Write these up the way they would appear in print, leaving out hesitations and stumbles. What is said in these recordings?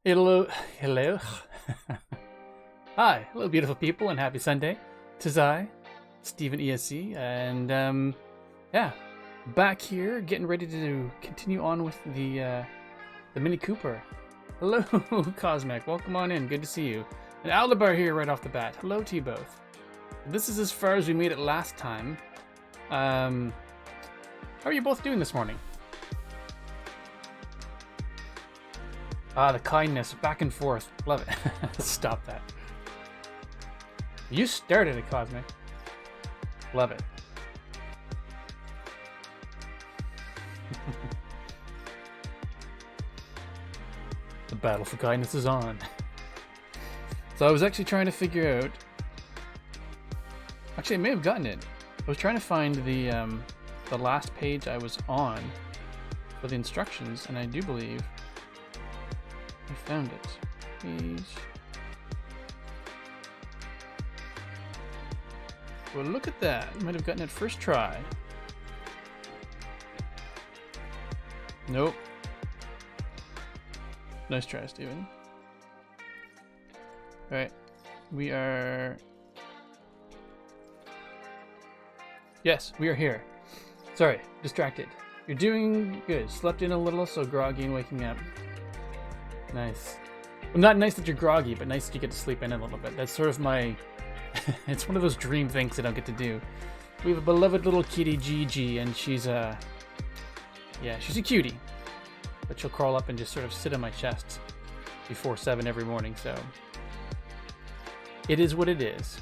Hello, hello. Hi, hello, beautiful people, and happy Sunday. Tis I, Stephen ESC, and yeah, back here, getting ready to continue on with the Mini Cooper. Hello, Cosmic. Welcome on in. Good to see you. And Aldebar here right off the bat. Hello to you both. This is as far as we made it last time. How are you both doing this morning? Ah, the kindness, back and forth. Love it. Stop that. You started it, Cosmic. Love it. The battle for kindness is on. So I was actually trying to figure out... Actually, I may have gotten it. I was trying to find the last page I was on for the instructions, and I do believe I found it. Page... Well, look at that. Might have gotten it first try. Nope. Nice try, Steven. Alright. We are... Yes, we are here. Sorry, distracted. You're doing good. Slept in a little, so groggy and waking up. Nice. Well, not nice that you're groggy, but nice that you get to sleep in a little bit. That's sort of my... It's one of those dream things I don't get to do. We have a beloved little kitty, Gigi, and she's a... Yeah, she's a cutie. But she'll crawl up and just sort of sit on my chest before 7 every morning, so... It is what it is.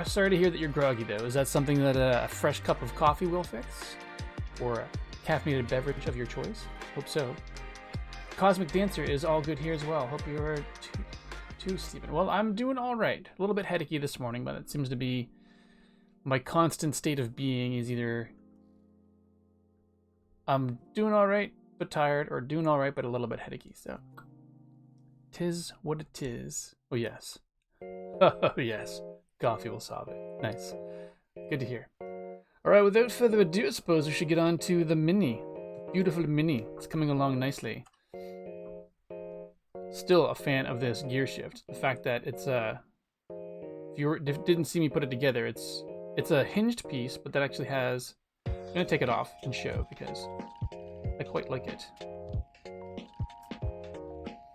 Sorry to hear that you're groggy, though. Is that something that a fresh cup of coffee will fix? Or a caffeinated beverage of your choice? Hope so. Cosmic Dancer is all good here as well. Hope you are too, Stephen. Well, I'm doing all right. A little bit headachy this morning, but it seems to be my constant state of being is either I'm doing all right but tired, or doing all right but a little bit headachy. So, 'tis what it is. Oh yes, oh yes. Coffee will solve it. Nice. Good to hear. All right. Without further ado, I suppose we should get on to the Mini. Beautiful Mini. It's coming along nicely. Still a fan of this gear shift. The fact that it's if you didn't see me put it together, it's a hinged piece, but that actually has... I'm gonna take it off and show because I quite like it.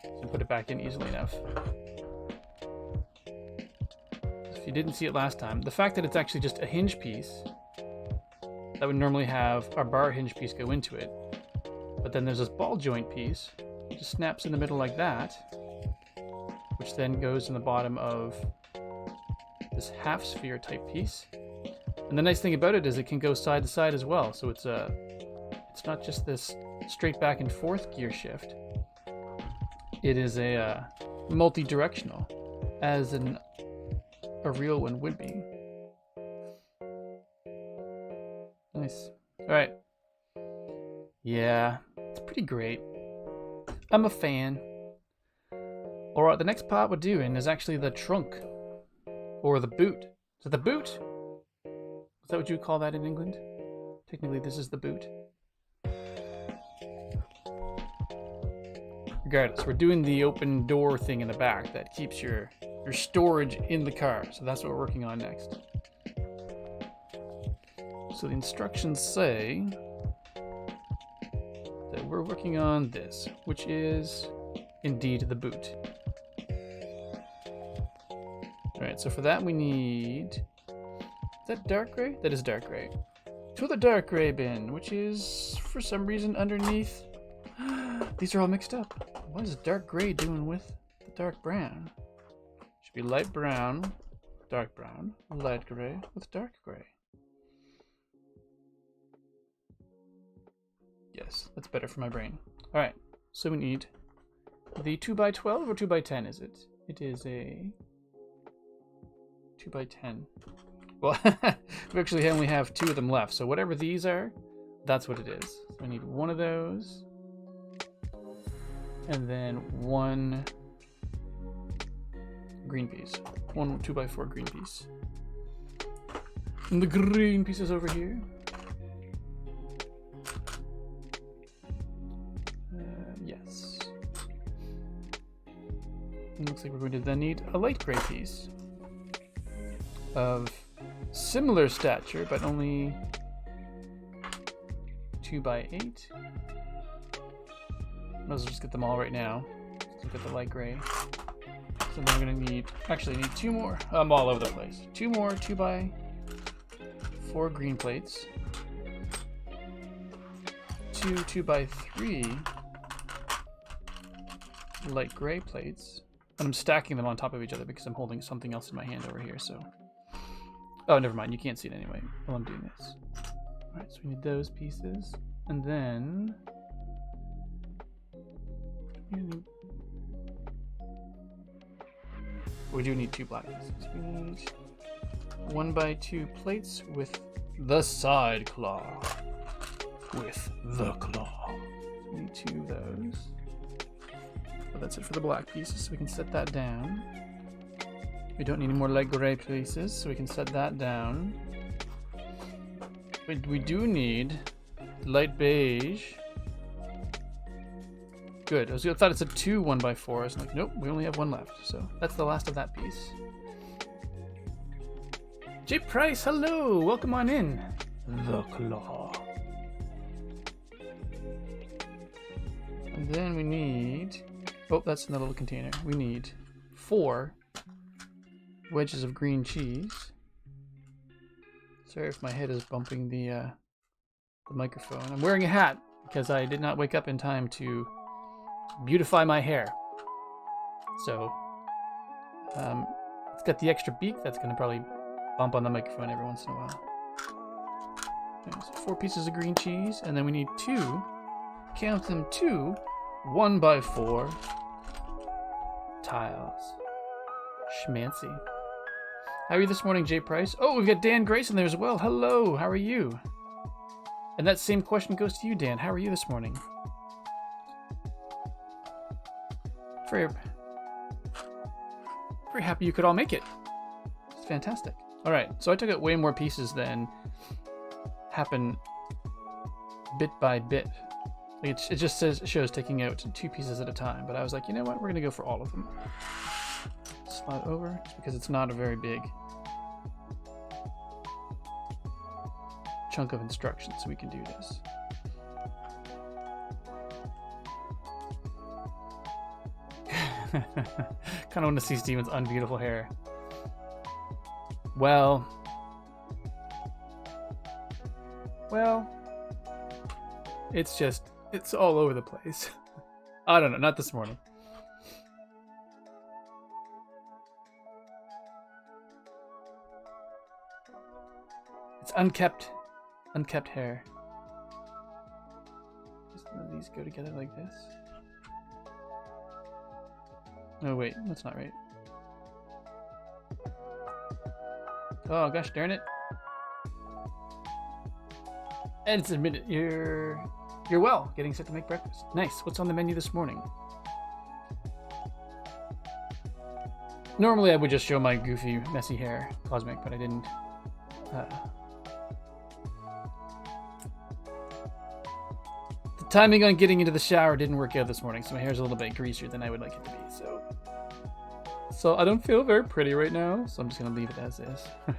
So put it back in easily enough. If you didn't see it last time, the fact that it's actually just a hinge piece that would normally have our bar hinge piece go into it, but then there's this ball joint piece. It just snaps in the middle like that, which then goes in the bottom of this half sphere type piece. And the nice thing about it is it can go side to side as well. So it's not just this straight back and forth gear shift. It is a multi-directional, as a real one would be. Nice. All right. Yeah, it's pretty great. I'm a fan. All right, the next part we're doing is actually the trunk, or the boot. Is it the boot? Is that what you would call that in England? Technically, this is the boot. Regardless, we're doing the open door thing in the back that keeps your storage in the car. So that's what we're working on next. So the instructions say that we're working on this, which is indeed the boot. Alright, so for that we need... Is that dark gray? That is dark gray. To the dark gray bin, which is for some reason underneath. These are all mixed up. What is dark gray doing with the dark brown? Should be light brown, dark brown, light gray with dark gray. Yes, that's better for my brain. Alright, so we need the 2x12 or 2x10 is it? It is a 2x10. Well, we actually only have 2 of them left, so whatever these are, that's what it is. So I need one of those, and then one green piece. One 2x4 green piece. And the green piece is over here. Yes. It looks like we're going to then need a light gray piece of similar stature, but only 2x8. Might as well just get them all right now. Look at the light gray. So then we're gonna need, actually need 2 more. I'm all over the place. 2 more 2x4 green plates. 2 2x3 light gray plates. And I'm stacking them on top of each other because I'm holding something else in my hand over here, so. Oh, never mind, you can't see it anyway while I'm doing this. Alright, so we need those pieces. And then we do need 2 black pieces. We need 1x2 plates with the side claw. With the claw. We need 2 of those. But that's it for the black pieces, so we can set that down. We don't need any more light gray pieces, so we can set that down. We do need light beige. Good. I thought it said 2 1x4. I was like, nope, we only have 1 left. So that's the last of that piece. J Price, hello! Welcome on in. The claw. And then we need... Oh, that's in the little container. We need 4 wedges of green cheese. Sorry if my head is bumping the microphone. I'm wearing a hat because I did not wake up in time to beautify my hair. So, it's got the extra beak that's going to probably bump on the microphone every once in a while. Okay, so 4 pieces of green cheese, and then we need 2, count them, 2 1x4 tiles. Schmancy. How are you this morning, Jay Price? Oh, we've got Dan Grayson there as well. Hello, how are you? And that same question goes to you, Dan. How are you this morning? Very happy you could all make it. It's fantastic. All right, so I took out way more pieces than happen bit by bit. It just shows taking out 2 pieces at a time, but I was like, you know what? We're gonna go for all of them. Slide over, just because it's not a very big chunk of instructions, so we can do this. Kind of want to see Steven's unbeautiful hair. Well, it's all over the place. I don't know, not this morning. It's unkept hair. Just none of these go together like this. Oh wait, that's not right. Oh gosh darn it. And it's admitted you're well, getting set to make breakfast. Nice. What's on the menu this morning? Normally I would just show my goofy, messy hair, Cosmic, but I didn't. The timing on getting into the shower didn't work out this morning, so my hair's a little bit greasier than I would like it to be. So I don't feel very pretty right now, so I'm just gonna leave it as is. All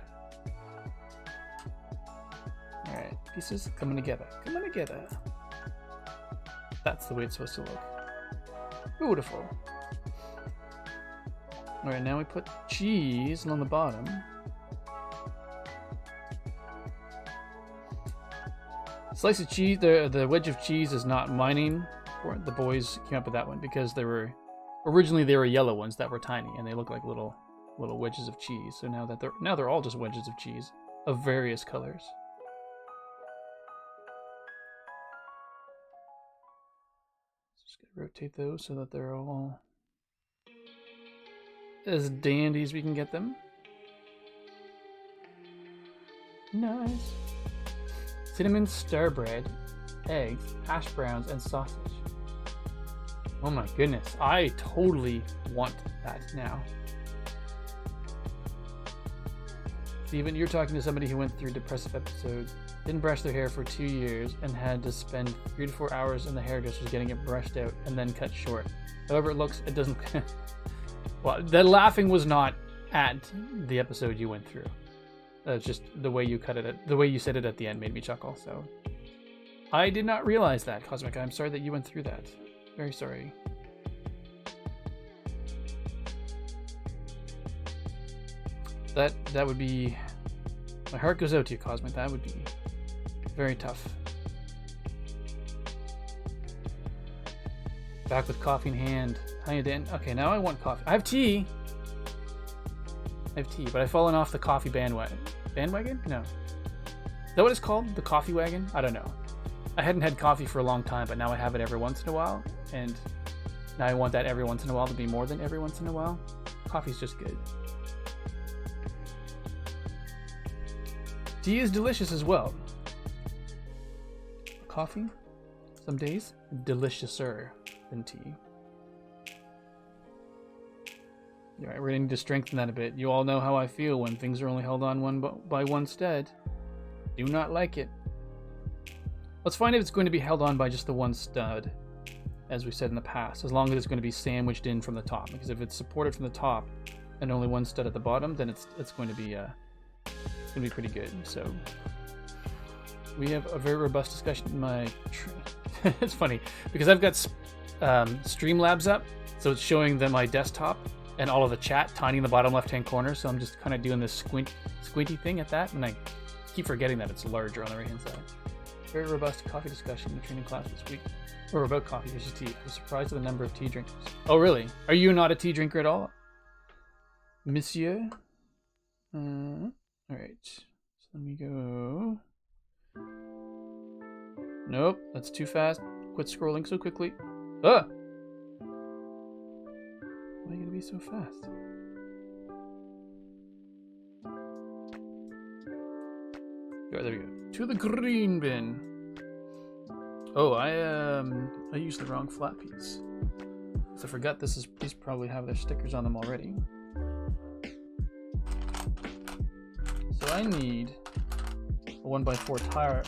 right, pieces coming together. That's the way it's supposed to look. Beautiful. All right, now we put cheese along the bottom. Slice of cheese, the wedge of cheese is not mining. The boys came up with that one because originally they were yellow ones that were tiny and they look like little wedges of cheese. So now they're all just wedges of cheese of various colors. Just gonna rotate those so that they're all as dandy as we can get them. Nice. Cinnamon star bread, eggs, hash browns, and sausage. Oh my goodness, I totally want that now. Steven, you're talking to somebody who went through depressive episodes, didn't brush their hair for 2 years, and had to spend 3 to 4 hours in the hairdresser's getting it brushed out and then cut short. However it looks, it doesn't... Well, the laughing was not at the episode you went through. Just the way you cut it, the way you said it at the end made me chuckle, so... I did not realize that, Cosmic. I'm sorry that you went through that. Very sorry. That would be... My heart goes out to you, Cosmic. That would be very tough. Back with coffee in hand. How you doing? Okay, now I want coffee. I have tea, but I've fallen off the coffee bandwagon. Bandwagon? No. Is that what it's called? The coffee wagon? I don't know. I hadn't had coffee for a long time, but now I have it every once in a while, and now I want that every once in a while to be more than every once in a while. Coffee's just good. Tea is delicious as well. Coffee, some days, deliciouser than tea. Alright, we're gonna need to strengthen that a bit. You all know how I feel when things are only held on by one stud. Do not like it. Let's find if it's going to be held on by just the one stud, as we said in the past, as long as it's going to be sandwiched in from the top. Because if it's supported from the top and only one stud at the bottom, then it's going to be pretty good. So we have a very robust discussion in my... It's funny because I've got Streamlabs up, so it's showing them my desktop and all of the chat tiny in the bottom left-hand corner. So I'm just kind of doing this squinty thing at that, and I keep forgetting that it's larger on the right-hand side. Very robust coffee discussion in the training class this week, or about coffee versus tea. I was surprised at the number of tea drinkers. Oh, really? Are you not a tea drinker at all, Monsieur? All right. So let me go. Nope, that's too fast. Quit scrolling so quickly. Ah! Why are you gonna be so fast? There we go. To the green bin. Oh, I used the wrong flat piece. So I forgot these probably have their stickers on them already. So I need a 1x4 tire?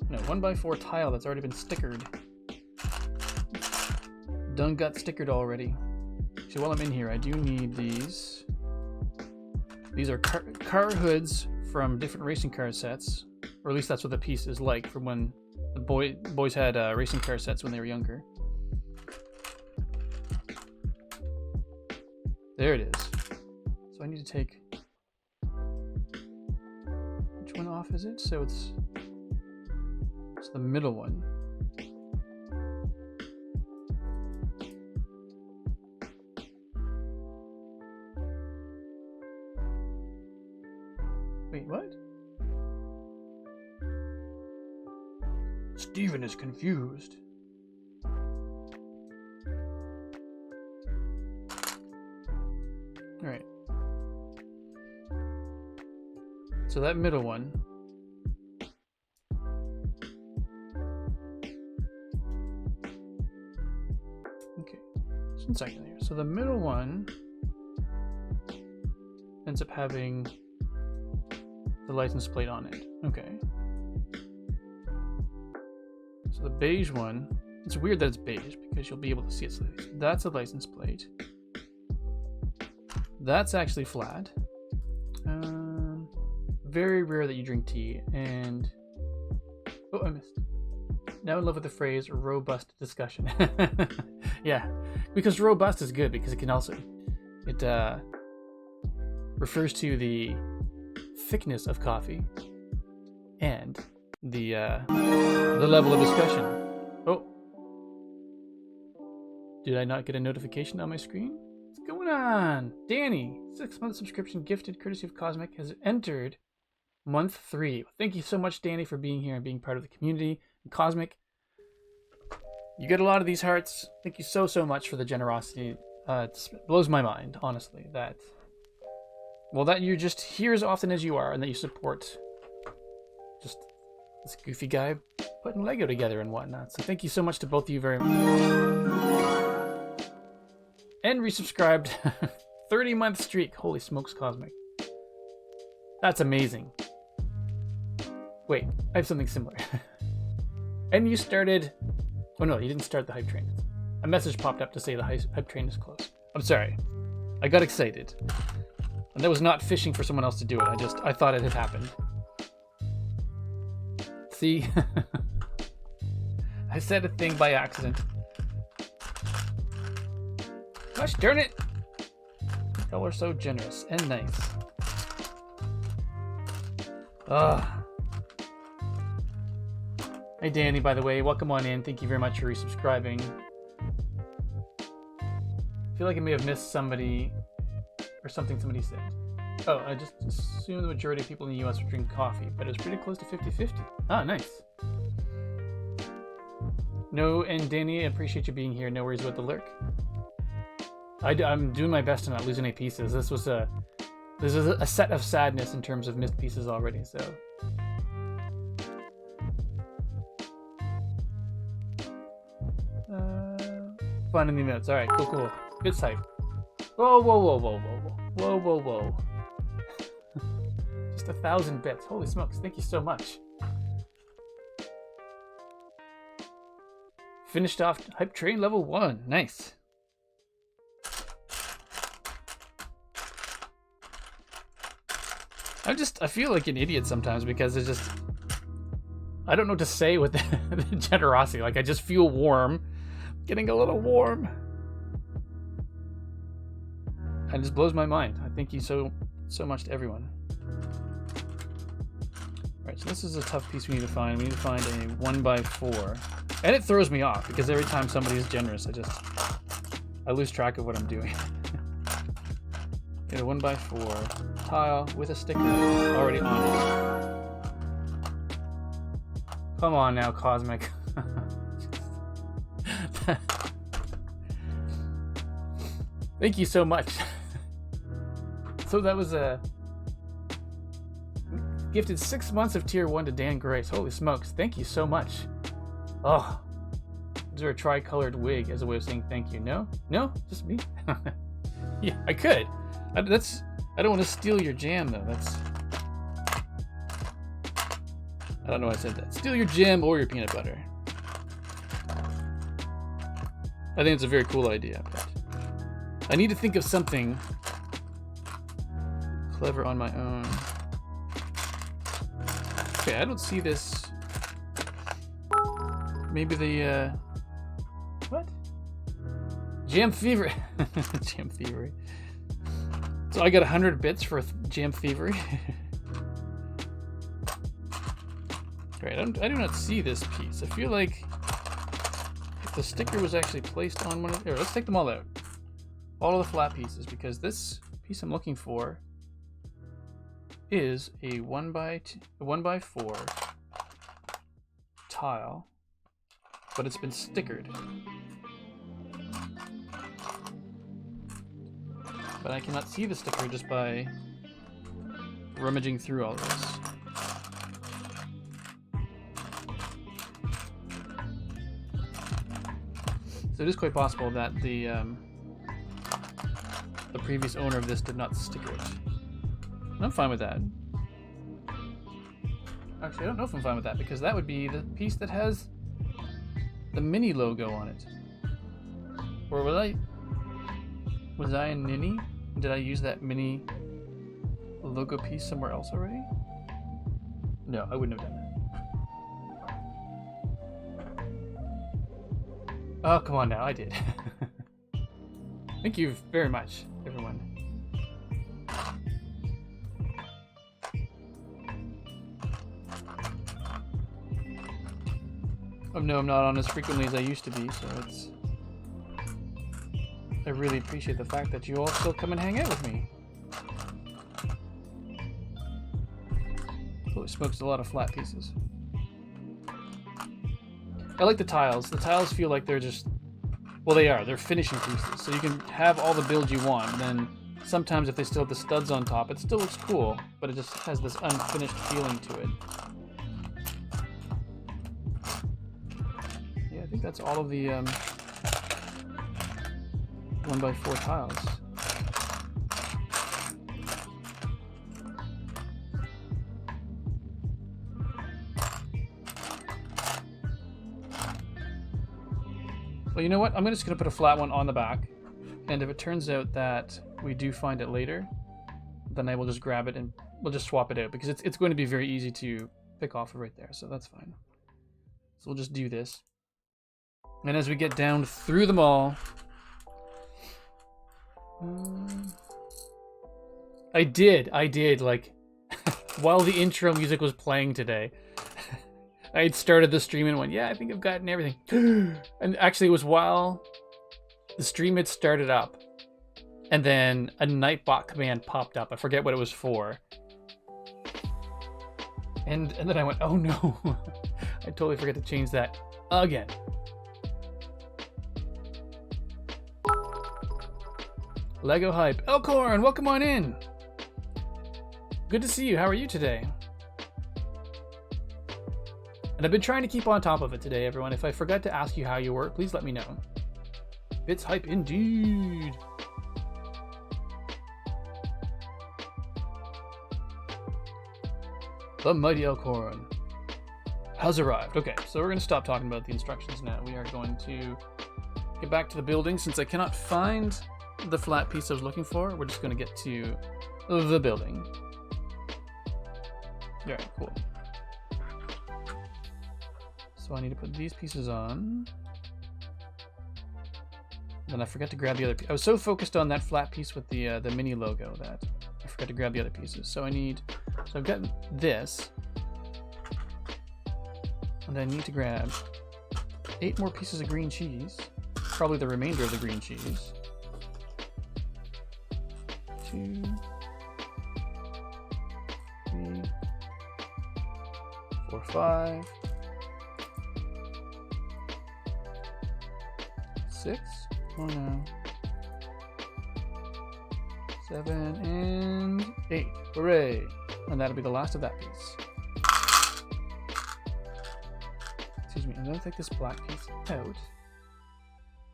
No, 1x4 tile that's already been stickered. Done got stickered already. So while I'm in here, I do need these. These are car hoods from different racing car sets, or at least that's what the piece is like from when the boys had racing car sets when they were younger. There it is. So I need to take... Which one off is it? So it's the middle one. Wait, what? Steven is confused. Alright. So that middle one. Okay. Just 1 second here. So the middle one ends up having the license plate on it. Okay. So the beige one, it's weird that it's beige because you'll be able to see it. That's a license plate. That's actually flat. Very rare that you drink tea. And oh, I missed. Now in love with the phrase robust discussion. Yeah, because robust is good because it can also refers to the thickness of coffee and the level of discussion. Oh, did I not get a notification on my screen? What's going on? Danny, 6-month subscription gifted courtesy of Cosmic, has entered month 3. Thank you so much, Danny, for being here and being part of the community. And Cosmic, you get a lot of these hearts. Thank you so much for the generosity. It blows my mind, honestly, that you're just here as often as you are and that you support just this goofy guy putting Lego together and whatnot. So thank you so much to both of you very much. And resubscribed. 30-month streak. Holy smokes, Cosmic. That's amazing. Wait, I have something similar. And you started... Oh no, you didn't start the hype train. A message popped up to say the hype train is closed. I'm sorry. I got excited. And that was not fishing for someone else to do it. I thought it had happened. See? I said a thing by accident. Gosh darn it! Y'all are so generous and nice. Ugh. Hey Danny, by the way, welcome on in. Thank you very much for resubscribing. I feel like I may have missed somebody or something somebody said. Oh, I just assumed the majority of people in the US would drink coffee, but it was pretty close to 50-50. Ah, nice. No, and Danny, I appreciate you being here. No worries about the lurk. I'm doing my best to not lose any pieces. This was a set of sadness in terms of missed pieces already, so. Fun in the notes. Alright, cool. Good sight. Whoa. Just 1,000 bits. Holy smokes, thank you so much. Finished off Hype Train level 1. Nice. I feel like an idiot sometimes because it's just, I don't know what to say with the generosity. Like, I just feel warm. Getting a little warm. It just blows my mind. I thank you so much to everyone. Alright, so this is a tough piece we need to find. We need to find a 1x4. And it throws me off because every time somebody is generous, I lose track of what I'm doing. Get a 1x4 tile with a sticker already on it. Come on now, Cosmic. Thank you so much. So that was a gifted 6 months of tier 1 to Dan Grace. Holy smokes, thank you so much. Oh, is there a tri-colored wig as a way of saying thank you? No, just me. Yeah, I could. I don't want to steal your jam though. I don't know why I said that. Steal your jam or your peanut butter. I think it's a very cool idea, but I need to think of something clever on my own. Okay, I don't see this. Maybe the, what? Jam Thievery. Jam Thievery. So I got 100 bits for Jam Thievery. Great, I do not see this piece. I feel like if the sticker was actually placed on one of, here, let's take them all out. All of the flat pieces, because this piece I'm looking for is a 1x4 tile, but it's been stickered. But I cannot see the sticker just by rummaging through all this. So it is quite possible that the previous owner of this did not sticker it. And I'm fine with that. Actually, I don't know if I'm fine with that, because that would be the piece that has the Mini logo on it. Or was I a ninny? Did I use that Mini logo piece somewhere else already? No, I wouldn't have done that. Oh, come on now, I did. Thank you very much, everyone. Oh no, I'm not on as frequently as I used to be, so it's... I really appreciate the fact that you all still come and hang out with me. Holy smokes, a lot of flat pieces. I like the tiles. The tiles feel like they're just... Well, they are. They're finishing pieces. So you can have all the build you want, and then sometimes if they still have the studs on top, it still looks cool, but it just has this unfinished feeling to it. Yeah, I think that's all of the 1x4 tiles. Well, you know what? I'm just going to put a flat one on the back, and if it turns out that we do find it later, then I will just grab it and we'll just swap it out, because it's going to be very easy to pick off right there, so that's fine. So we'll just do this. And as we get down through them all... I did, like... while the intro music was playing today. I had started the stream and went, yeah, I think I've gotten everything. And actually it was while the stream had started up, and then a Nightbot command popped up. I forget what it was for. And then I went, oh no, I totally forgot to change that again. Lego Hype. Elkhorn, welcome on in. Good to see you. How are you today? And I've been trying to keep on top of it today, everyone. If I forgot to ask you how you were, please let me know. It's hype indeed. The mighty Elkhorn has arrived. Okay, so we're going to stop talking about the instructions now. We are going to get back to the building. Since I cannot find the flat piece I was looking for, we're just going to get to the building. Alright, cool. So I need to put these pieces on. Then I forgot to grab the other piece. I was so focused on that flat piece with the mini logo that I forgot to grab the other pieces. So I've got this. And I need to grab 8 more pieces of green cheese. Probably the remainder of the green cheese. 2, 3, 4, 5, 6. Oh no. 7 and 8. Hooray! And that'll be the last of that piece. Excuse me. I'm going to take this black piece out.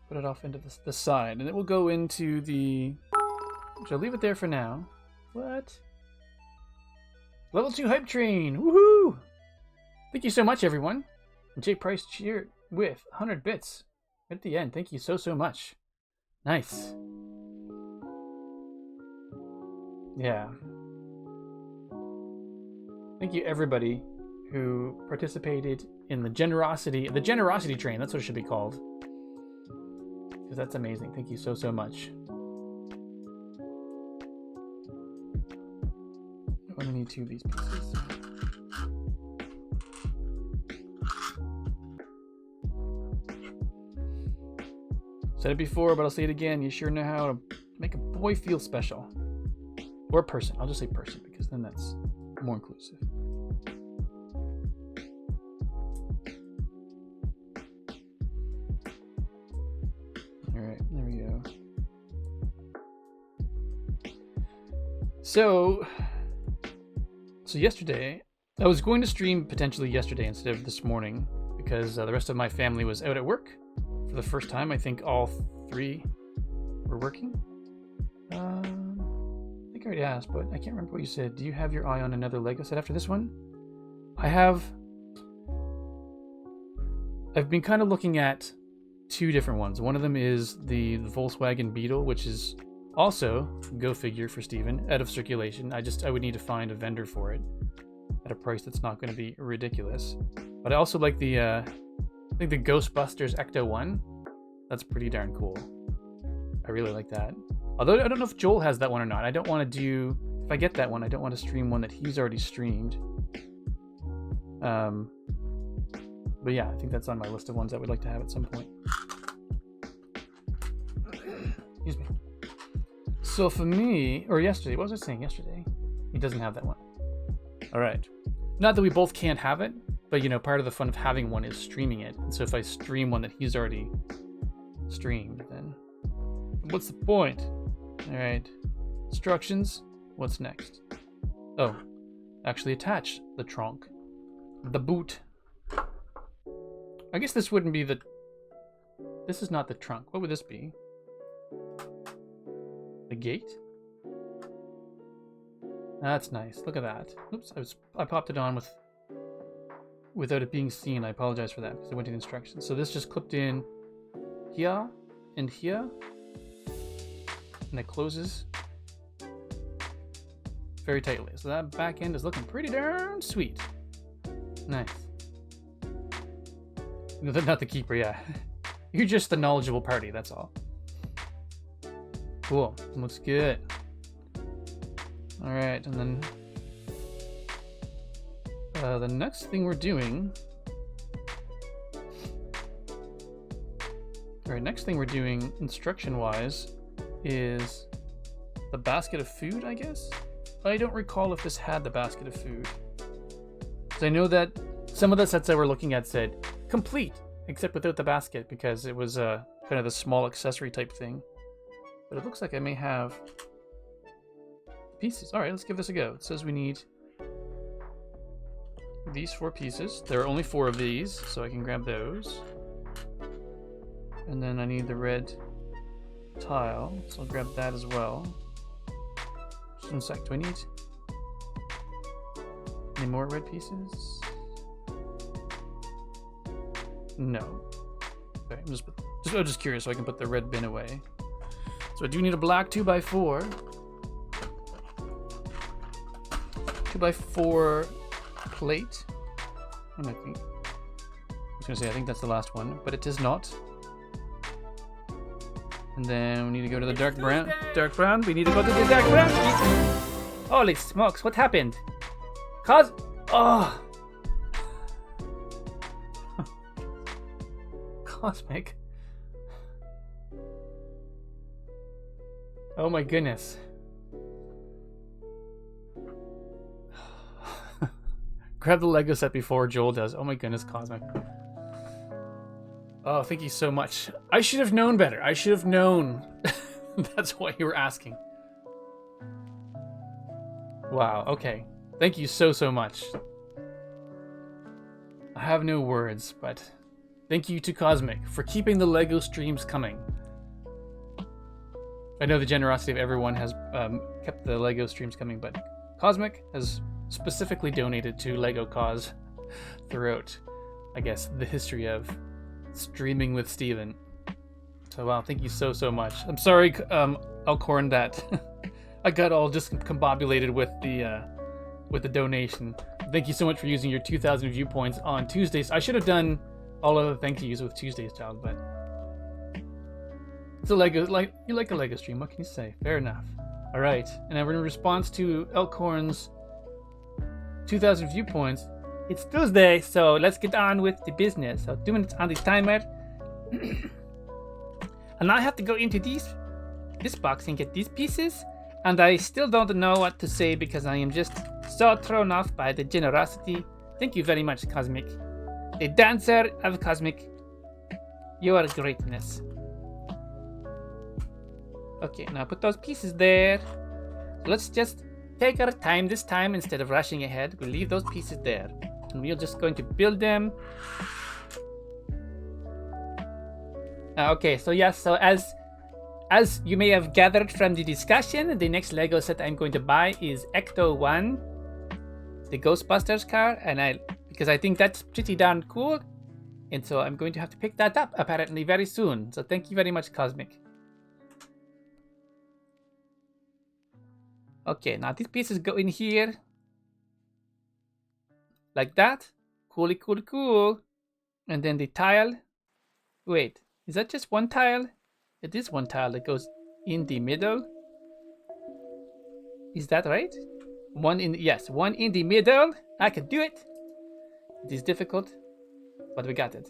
Put it off into the side. And it will go into the... I'll leave it there for now. What? Level 2 hype train! Woohoo! Thank you so much, everyone. Jay Price cheered with 100 bits. At the end, thank you so much. Nice. Yeah. Thank you everybody who participated in the generosity train. That's what it should be called. Because that's amazing. Thank you so much. I only need 2 of these pieces. Said it before, but I'll say it again. You sure know how to make a boy feel special. Or a person. I'll just say person, because then that's more inclusive. Alright, there we go. So yesterday, I was going to stream potentially yesterday instead of this morning, because the rest of my family was out at work. For the first time, I think all 3 were working. I think I already asked, but I can't remember what you said. Do you have your eye on another Lego set after this one? I've been kind of looking at 2 different ones. One of them is the Volkswagen Beetle, which is also, go figure for Steven, out of circulation. I would need to find a vendor for it at a price that's not going to be ridiculous. But I also like the I think the Ghostbusters Ecto 1. That's pretty darn cool. I really like that. Although I don't know if Joel has that one or not. I don't want to do... If I get that one, I don't want to stream one that he's already streamed. But yeah, I think that's on my list of ones I would like to have at some point. Excuse me. So for me... Or yesterday. What was I saying yesterday? He doesn't have that one. Alright. Not that we both can't have it. But, you know, part of the fun of having one is streaming it. And so if I stream one that he's already streamed, then what's the point? All right. Instructions. What's next? Oh, actually attach the trunk. The boot. I guess this wouldn't be the... This is not the trunk. What would this be? The gate? That's nice. Look at that. Oops, I popped it on without it being seen. I apologize for that because I went to the instructions. So this just clipped in here and here, and it closes very tightly. So that back end is looking pretty darn sweet. Nice. Not the keeper, yeah. You're just the knowledgeable party, that's all. Cool. Looks good. Alright, and then The next thing we're doing... Alright, next thing we're doing, instruction-wise, is the basket of food, I guess? I don't recall if this had the basket of food. Because I know that some of the sets that we're looking at said, complete, except without the basket, because it was kind of the small accessory type thing. But it looks like I may have pieces. Alright, let's give this a go. It says we need these 4 pieces. There are only 4 of these, so I can grab those. And then I need the red tile, so I'll grab that as well. Just 1 sec, do I need any more red pieces? No. Okay, I'm just curious so I can put the red bin away. So I do need a black 2x4. 2x4 plate. And I think I think that's the last one, but it is not. And then we need to go to the dark brown. Dark brown. We need to go to the dark brown. Holy smokes! What happened? Oh. Cosmic. Oh my goodness. Grab the Lego set before Joel does. Oh my goodness, Cosmic. Oh, thank you so much. I should have known better. I should have known. That's why you were asking. Wow, okay. Thank you so much. I have no words, but thank you to Cosmic for keeping the Lego streams coming. I know the generosity of everyone has kept the Lego streams coming, but Cosmic has specifically donated to Lego Cause throughout, I guess, the history of streaming with Steven. So wow, thank you so much. I'm sorry, Elkhorn, that I got all discombobulated with the donation. Thank you so much for using your 2,000 viewpoints on Tuesdays. I should have done all of the thank yous with Tuesday's child, but it's a Lego, you like a Lego stream. What can you say? Fair enough. All right, and in response to Elkhorn's 2,000 viewpoints, it's Tuesday, so let's get on with the business. So 2 minutes on the timer. And I have to go into this box and get these pieces. And I still don't know what to say because I am just so thrown off by the generosity. Thank you very much, Cosmic. The dancer of Cosmic. You are greatness. Okay, now put those pieces there. Let's just take our time this time instead of rushing ahead. We'll leave those pieces there. And we're just going to build them. Okay, so yes, so as you may have gathered from the discussion, the next Lego set I'm going to buy is Ecto 1, the Ghostbusters car, and because I think that's pretty darn cool, and so I'm going to have to pick that up apparently very soon. So thank you very much, Cosmic. Okay, now these pieces go in here. Like that. Cool. And then the tile. Wait, is that just one tile? It is one tile that goes in the middle. Is that right? One in the middle. I can do it. It is difficult, but we got it.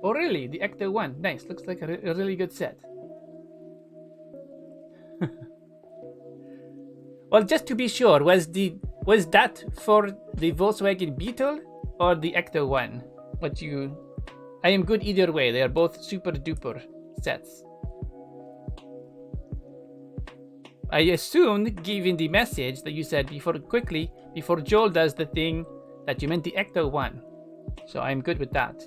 Oh really? The Ecto 1. Nice. Looks like a really good set. Well, just to be sure, was that for the Volkswagen Beetle or the Ecto 1? I am good either way. They are both super duper sets. I assumed, given the message that you said before Joel does the thing, that you meant the Ecto 1. So I'm good with that.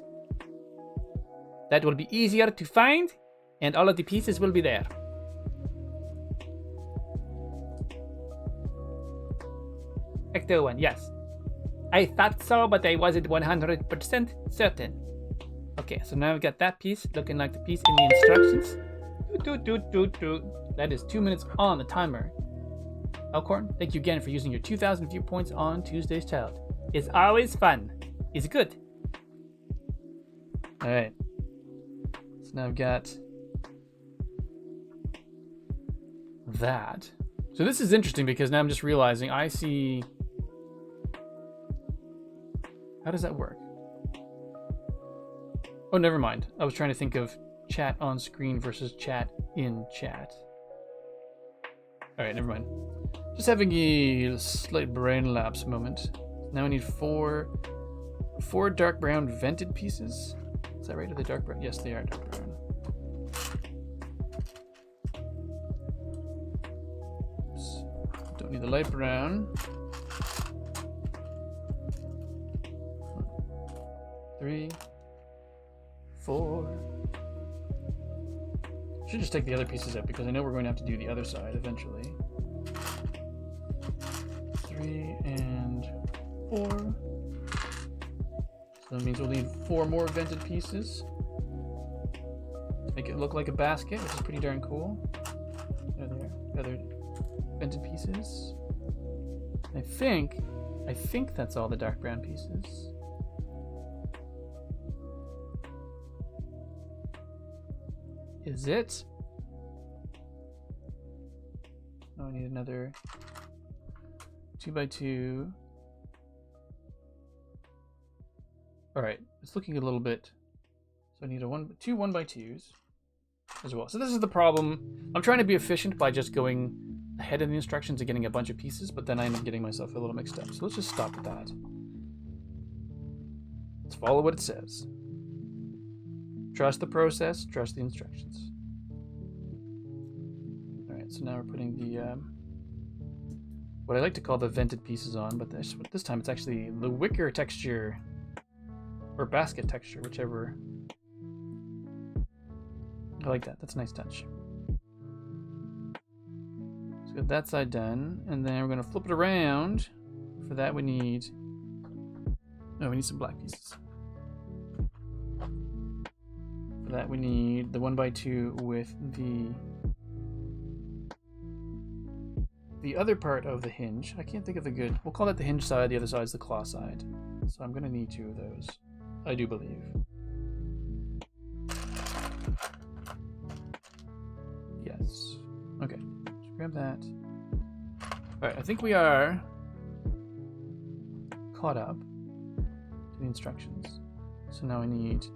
That will be easier to find, and all of the pieces will be there. Ecto 1, yes. I thought so, but I wasn't 100% certain. Okay, so now we got that piece looking like the piece in the instructions. That is 2 minutes on the timer. Elkhorn, thank you again for using your 2,000 viewpoints on Tuesday's Child. It's always fun. It's good. Alright. So now I've got that. So this is interesting because now I'm just realizing I see... How does that work? Oh, never mind. I was trying to think of chat on screen versus chat in chat. Alright, never mind. Just having a slight brain lapse moment. Now I need four dark brown vented pieces. Is that right? Are they dark brown? Yes, they are dark brown. Oops. Don't need the light brown. 3, 4. Should just take the other pieces out because I know we're going to have to do the other side eventually. 3 and 4. So that means we'll need 4 more vented pieces to make it look like a basket, which is pretty darn cool. There they are. The other vented pieces. I think that's all the dark brown pieces. Is it? Oh, I need another 2x2. All right, it's looking a little bit. So I need two 1x2s as well. So this is the problem. I'm trying to be efficient by just going ahead in the instructions and getting a bunch of pieces, but then I end up getting myself a little mixed up. So let's just stop at that. Let's follow what it says. Trust the process, trust the instructions. All right, so now we're putting the what I like to call the vented pieces on, but this time it's actually the wicker texture or basket texture, whichever. I like that. That's a nice touch. So get that side done, and then we're going to flip it around. For that, we need some black pieces. For that, we need the 1x2 with the other part of the hinge. I can't think of the good. We'll call that the hinge side. The other side is the claw side. So I'm going to need 2 of those. I do believe. Yes. Okay. Just grab that. Alright, I think we are caught up to the instructions. So now I need...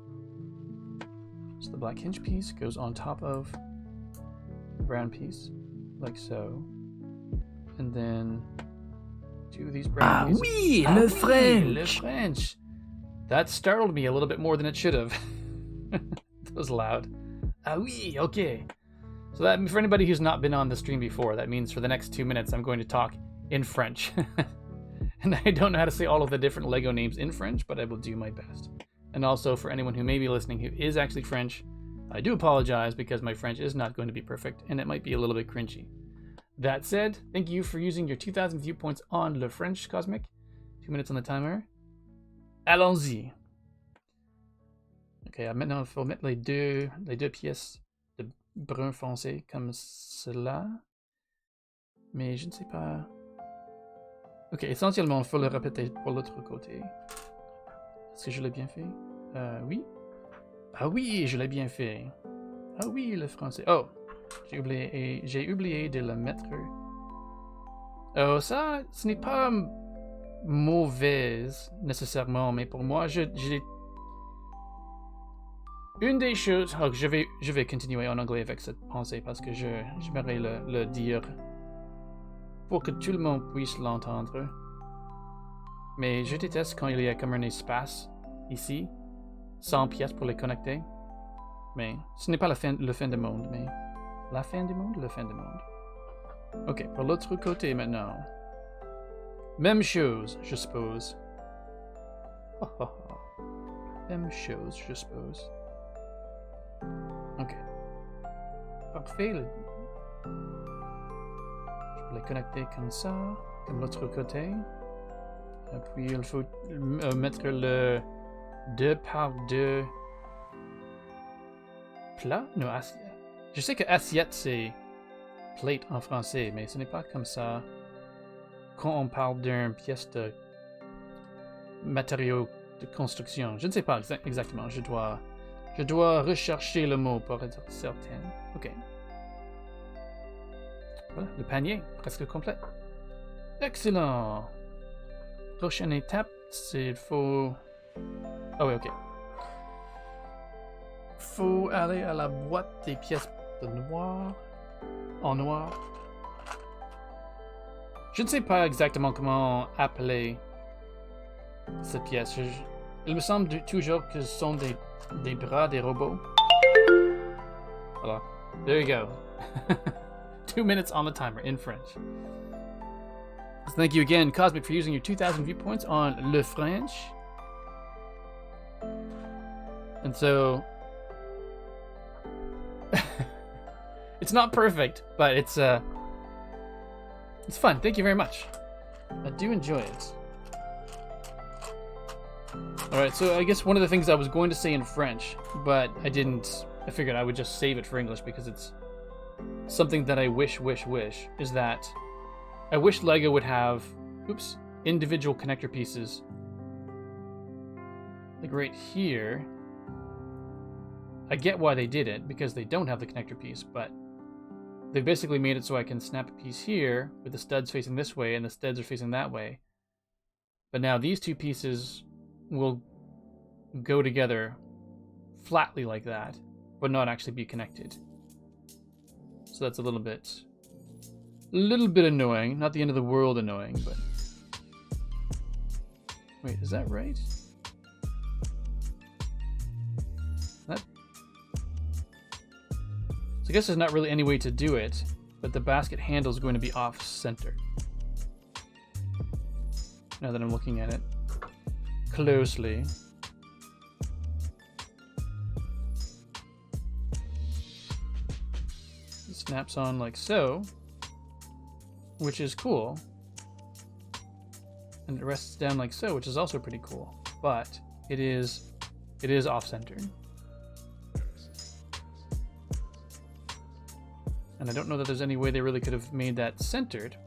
So the black hinge piece goes on top of the brown piece, like so. And then 2 of these brown pieces. Oui, le French! Le French! That startled me a little bit more than it should have. That was loud. Ah oui, okay. So that, for anybody who's not been on the stream before, that means for the next 2 minutes I'm going to talk in French. And I don't know how to say all of the different Lego names in French, but I will do my best. And also for anyone who may be listening who is actually French, I do apologize because my French is not going to be perfect and it might be a little bit cringy. That said, thank you for using your 2,000 viewpoints on Le French Cosmic. 2 minutes on the timer. Allons-y. Ok, maintenant il faut mettre les deux pièces de brun foncé comme cela. Mais je ne sais pas. Ok, essentiellement, il faut le répéter pour l'autre côté. Est-ce que je l'ai bien fait? Oui. Ah oui, je l'ai bien fait. Ah oui, le français. Oh, j'ai oublié de le mettre. Oh, ça, ce n'est pas mauvaise nécessairement, mais pour moi, j'ai une des choses. Oh, je vais continuer en anglais avec cette pensée parce que j'aimerais le dire pour que tout le monde puisse l'entendre. Mais je déteste quand il y a comme un espace ici, 100 pièces pour les connecter. Mais ce n'est pas le fin du monde, mais la fin du monde, le fin du monde. Ok, pour l'autre côté maintenant. Même chose, je suppose. Oh, oh, oh. Même chose, je suppose. Ok. Parfait. Je peux les connecter comme ça, comme l'autre côté. Et puis il faut mettre le 2 par 2 plat? Non, assiette. Je sais que assiette c'est plate en français, mais ce n'est pas comme ça quand on parle d'une pièce de matériau de construction. Je ne sais pas exactement. Je dois rechercher le mot pour être certain. Ok. Voilà, le panier, presque complet. Excellent. Prochaine étape, c'est il faut... Ah oui, ok. Faut aller à la boîte des pièces de noir. En noir. Je ne sais pas exactement comment appeler cette pièce. Il me semble toujours que ce sont des bras des robots. Voilà. There you go. 2 minutes on the timer in French. So thank you again, Cosmic, for using your 2,000 viewpoints on Le French. And so... it's not perfect, but it's fun. Thank you very much. I do enjoy it. Alright, so I guess one of the things I was going to say in French, but I didn't. I figured I would just save it for English because it's something that I wish, is that I wish LEGO would have, individual connector pieces. Like right here. I get why they did it, because they don't have the connector piece, but they basically made it so I can snap a piece here with the studs facing this way and the studs are facing that way. But now these two pieces will go together flatly like that, but not actually be connected. So that's a little bit annoying. Not the end of the world annoying, but... Wait, is that right? So I guess there's not really any way to do it, but the basket handle is going to be off-center. Now that I'm looking at it closely. It snaps on like so, which is cool. And it rests down like so, which is also pretty cool. But it is off-center. And I don't know that there's any way they really could have made that centered.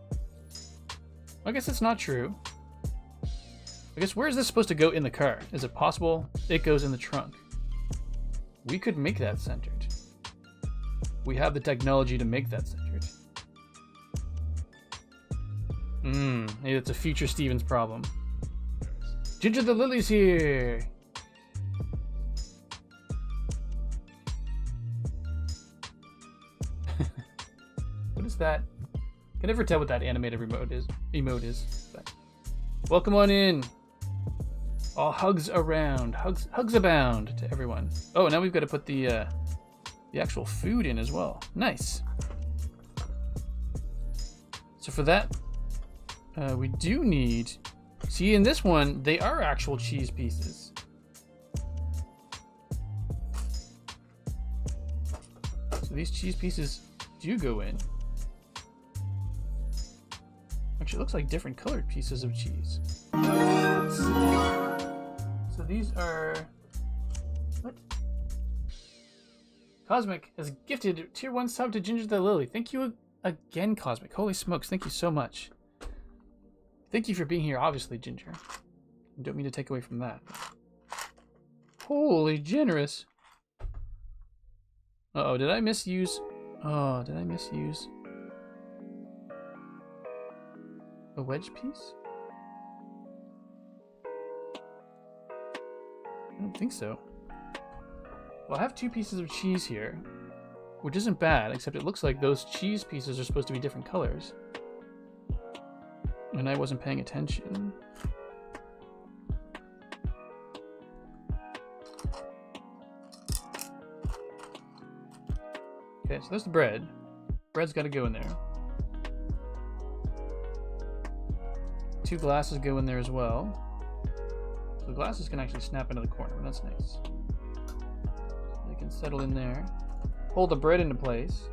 I guess that's not true. I guess where is this supposed to go in the car? Is it possible it goes in the trunk? We could make that centered. We have the technology to make that centered. Maybe that's a future Stevens problem. Ginger the Lily's here! What is that? I can never tell what that animated emote is. But welcome on in. All hugs around. Hugs abound to everyone. Oh, now we've got to put the actual food in as well. Nice. So for that, we do need... See, in this one, they are actual cheese pieces. So these cheese pieces do go in. Actually, it looks like different colored pieces of cheese. So these are... What? Cosmic has gifted tier 1 sub to Ginger the Lily. Thank you again, Cosmic. Holy smokes, thank you so much. Thank you for being here, obviously, Ginger. I don't mean to take away from that. Holy generous. Uh-oh, did I misuse... Oh, did I misuse... a wedge piece? I don't think so. Well, I have 2 pieces of cheese here, which isn't bad, except it looks like those cheese pieces are supposed to be different colors. And I wasn't paying attention. Okay, so there's the bread. Bread's got to go in there. 2 glasses go in there as well. So the glasses can actually snap into the corner. That's nice. So they can settle in there. Hold the bread into place.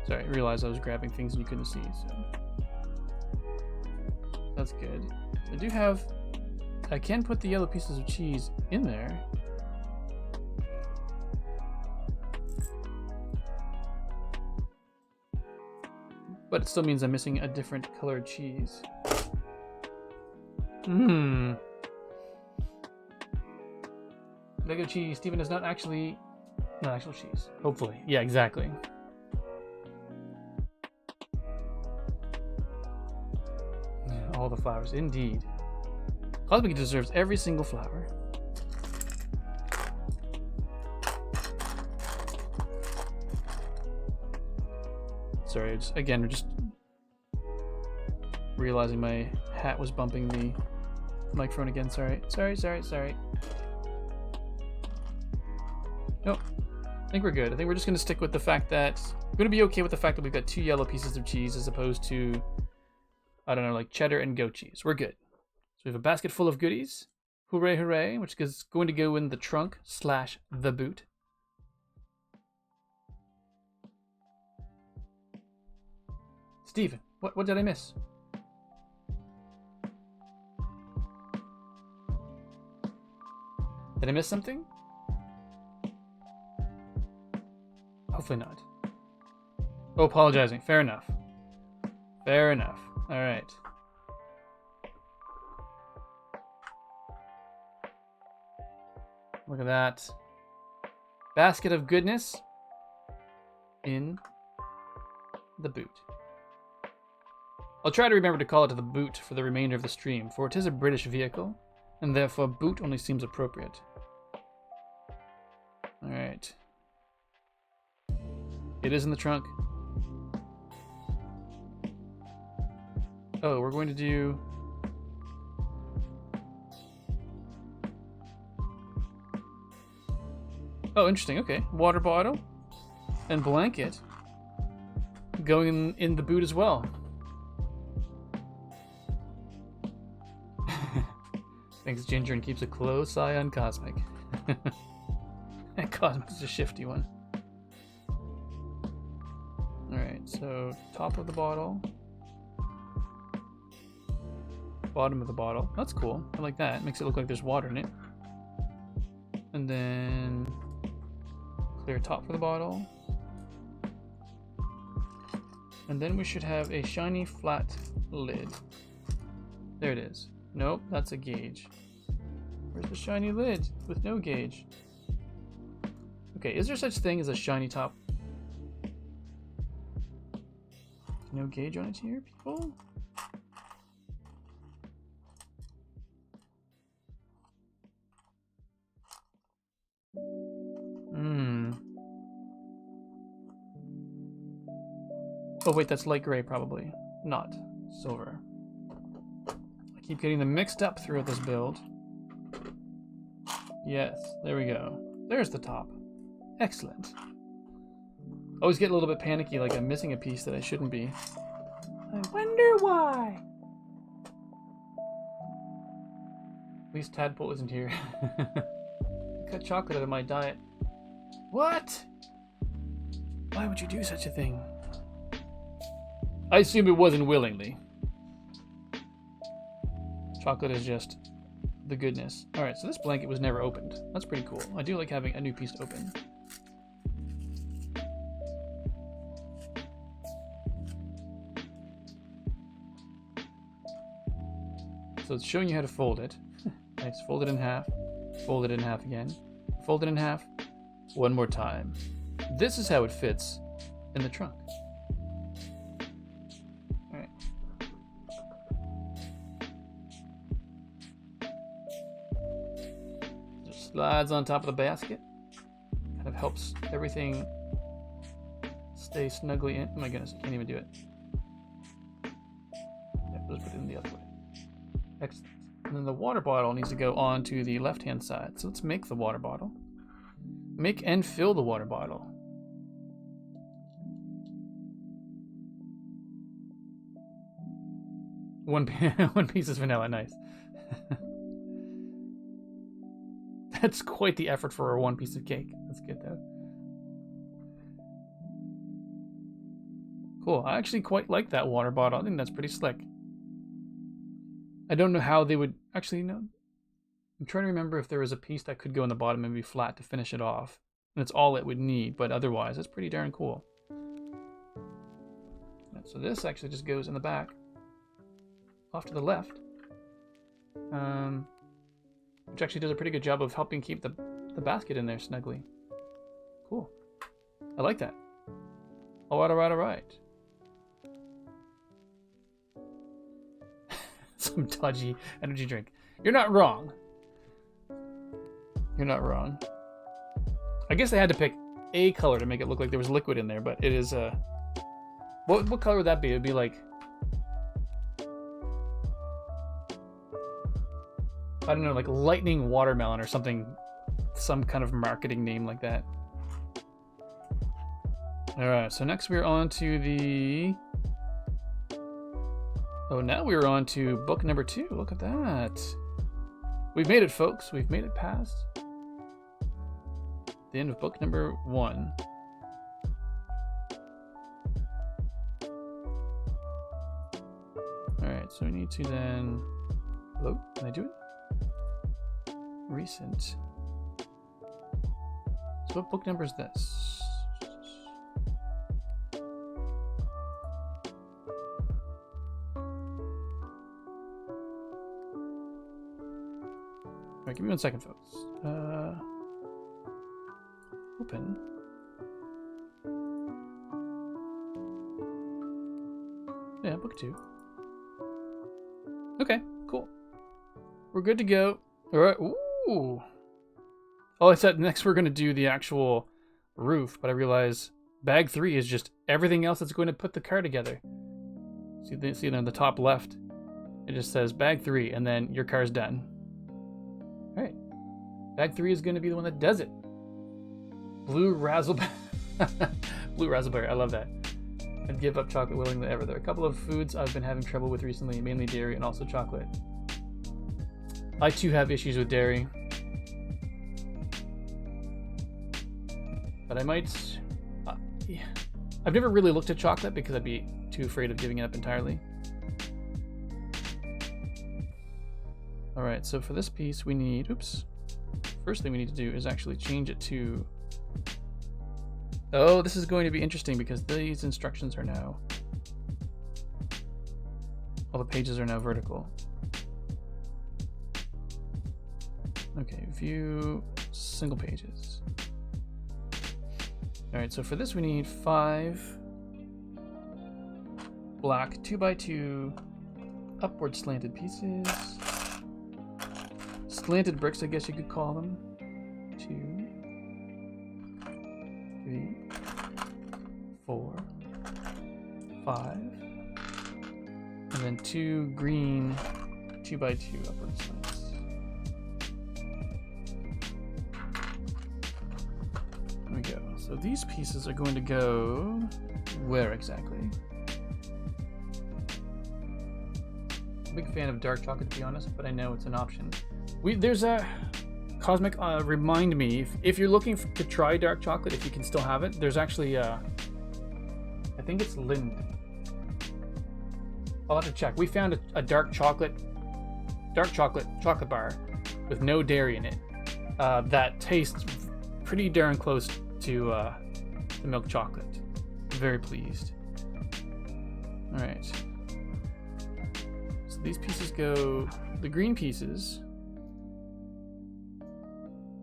Sorry, I realized I was grabbing things and you couldn't see, so... That's good. I do have... I can put the yellow pieces of cheese in there. But it still means I'm missing a different colored cheese. Lego cheese. Steven is not actual cheese. Hopefully. Yeah, exactly. all the flowers. Indeed. Cosmic deserves every single flower. Sorry, again, we're just realizing my hat was bumping the microphone again. Sorry. Nope. I think we're good. I think we're just going to stick with the fact that we're going to be okay with the fact that we've got 2 yellow pieces of cheese as opposed to, I don't know, like cheddar and goat cheese. We're good. So we have a basket full of goodies. Hooray, hooray, which is going to go in the trunk / the boot. Steven, what did I miss? Did I miss something? Hopefully not. Oh, apologizing. Fair enough. Fair enough. All right. Look at that. Basket of goodness in the boot. I'll try to remember to call it the boot for the remainder of the stream, for it is a British vehicle, and therefore boot only seems appropriate. Alright. It is in the trunk. Oh, we're going to do... Oh, interesting. Okay. Water bottle and blanket going in the boot as well. Thanks, Ginger, and keeps a close eye on Cosmic. And Cosmic's a shifty one. Alright, so top of the bottle. Bottom of the bottle. That's cool. I like that. It makes it look like there's water in it. And then clear top of the bottle. And then we should have a shiny flat lid. There it is. Nope, that's a gauge. Where's the shiny lid with no gauge? Okay, is there such thing as a shiny top? No gauge on it here, people? Oh wait, that's light gray probably, not silver. I keep getting them mixed up throughout this build. Yes, there we go. There's the top. Excellent. I always get a little bit panicky, like I'm missing a piece that I shouldn't be. I wonder why. At least Tadpole isn't here. Cut chocolate out of my diet. What? Why would you do such a thing? I assume it wasn't willingly. Chocolate is just the goodness. Alright, so this blanket was never opened. That's pretty cool. I do like having a new piece to open. So it's showing you how to fold it. Nice, fold it in half again, fold it in half, one more time. This is how it fits in the trunk. Alright. Just slides on top of the basket. Kind of helps everything stay snugly in. Oh my goodness, I can't even do it. Yeah, let's put it in the other way. Excellent. And then the water bottle needs to go on to the left-hand side. So let's make the water bottle. Make and fill the water bottle. One piece is vanilla, nice. That's quite the effort for a one piece of cake. That's good though. Cool, I actually quite like that water bottle. I think that's pretty slick. I don't know how they would actually know. I'm trying to remember if there was a piece that could go in the bottom and be flat to finish it off. And that's all it would need, but otherwise, it's pretty darn cool. So this actually just goes in the back, off to the left. Which actually does a pretty good job of helping keep the basket in there snugly. Cool. I like that. Alright. Some dodgy energy drink. You're not wrong. You're not wrong. I guess they had to pick a color to make it look like there was liquid in there, but it is what color would that be? It would be like, I don't know, like lightning watermelon or something, some kind of marketing name like that. Alright, so next we're on to the... Oh, now we're on to book number 2. Look at that. We've made it, folks. We've made it past the end of book number 1. Alright, so we need to then... Hello? Can I do it? Recent. So what book number is this? Alright, give me 1 second, folks. Open. Yeah, book 2. Okay, cool. We're good to go. Alright, ooh. Oh, I said next we're going to do the actual roof, but I realize bag 3 is just everything else that's going to put the car together. See on the top left, it just says bag 3, and then your car's done. Alright. Bag 3 is going to be the one that does it. Blue raspberry. Blue raspberry, I love that. I'd give up chocolate willingly ever. There are a couple of foods I've been having trouble with recently, mainly dairy and also chocolate. I too have issues with dairy. But I might... yeah. I've never really looked at chocolate because I'd be too afraid of giving it up entirely. Alright, so for this piece we need... Oops. First thing we need to do is actually change it to... Oh, this is going to be interesting because these instructions are now... All the pages are now vertical. Okay, view single pages. Alright, so for this we need 5 black 2x2 upward slanted pieces. Slanted bricks, I guess you could call them. 2, 3, 4, 5. And then 2 green 2x2 upward slants. There we go. So these pieces are going to go where exactly? Big fan of dark chocolate, to be honest, but I know it's an option. There's a Cosmic. Remind me if you're looking to try dark chocolate, if you can still have it. There's actually I think it's Lind. I'll have to check. We found a dark chocolate bar with no dairy in it that tastes pretty darn close to the milk chocolate. Very pleased. All right. So these pieces go. The green pieces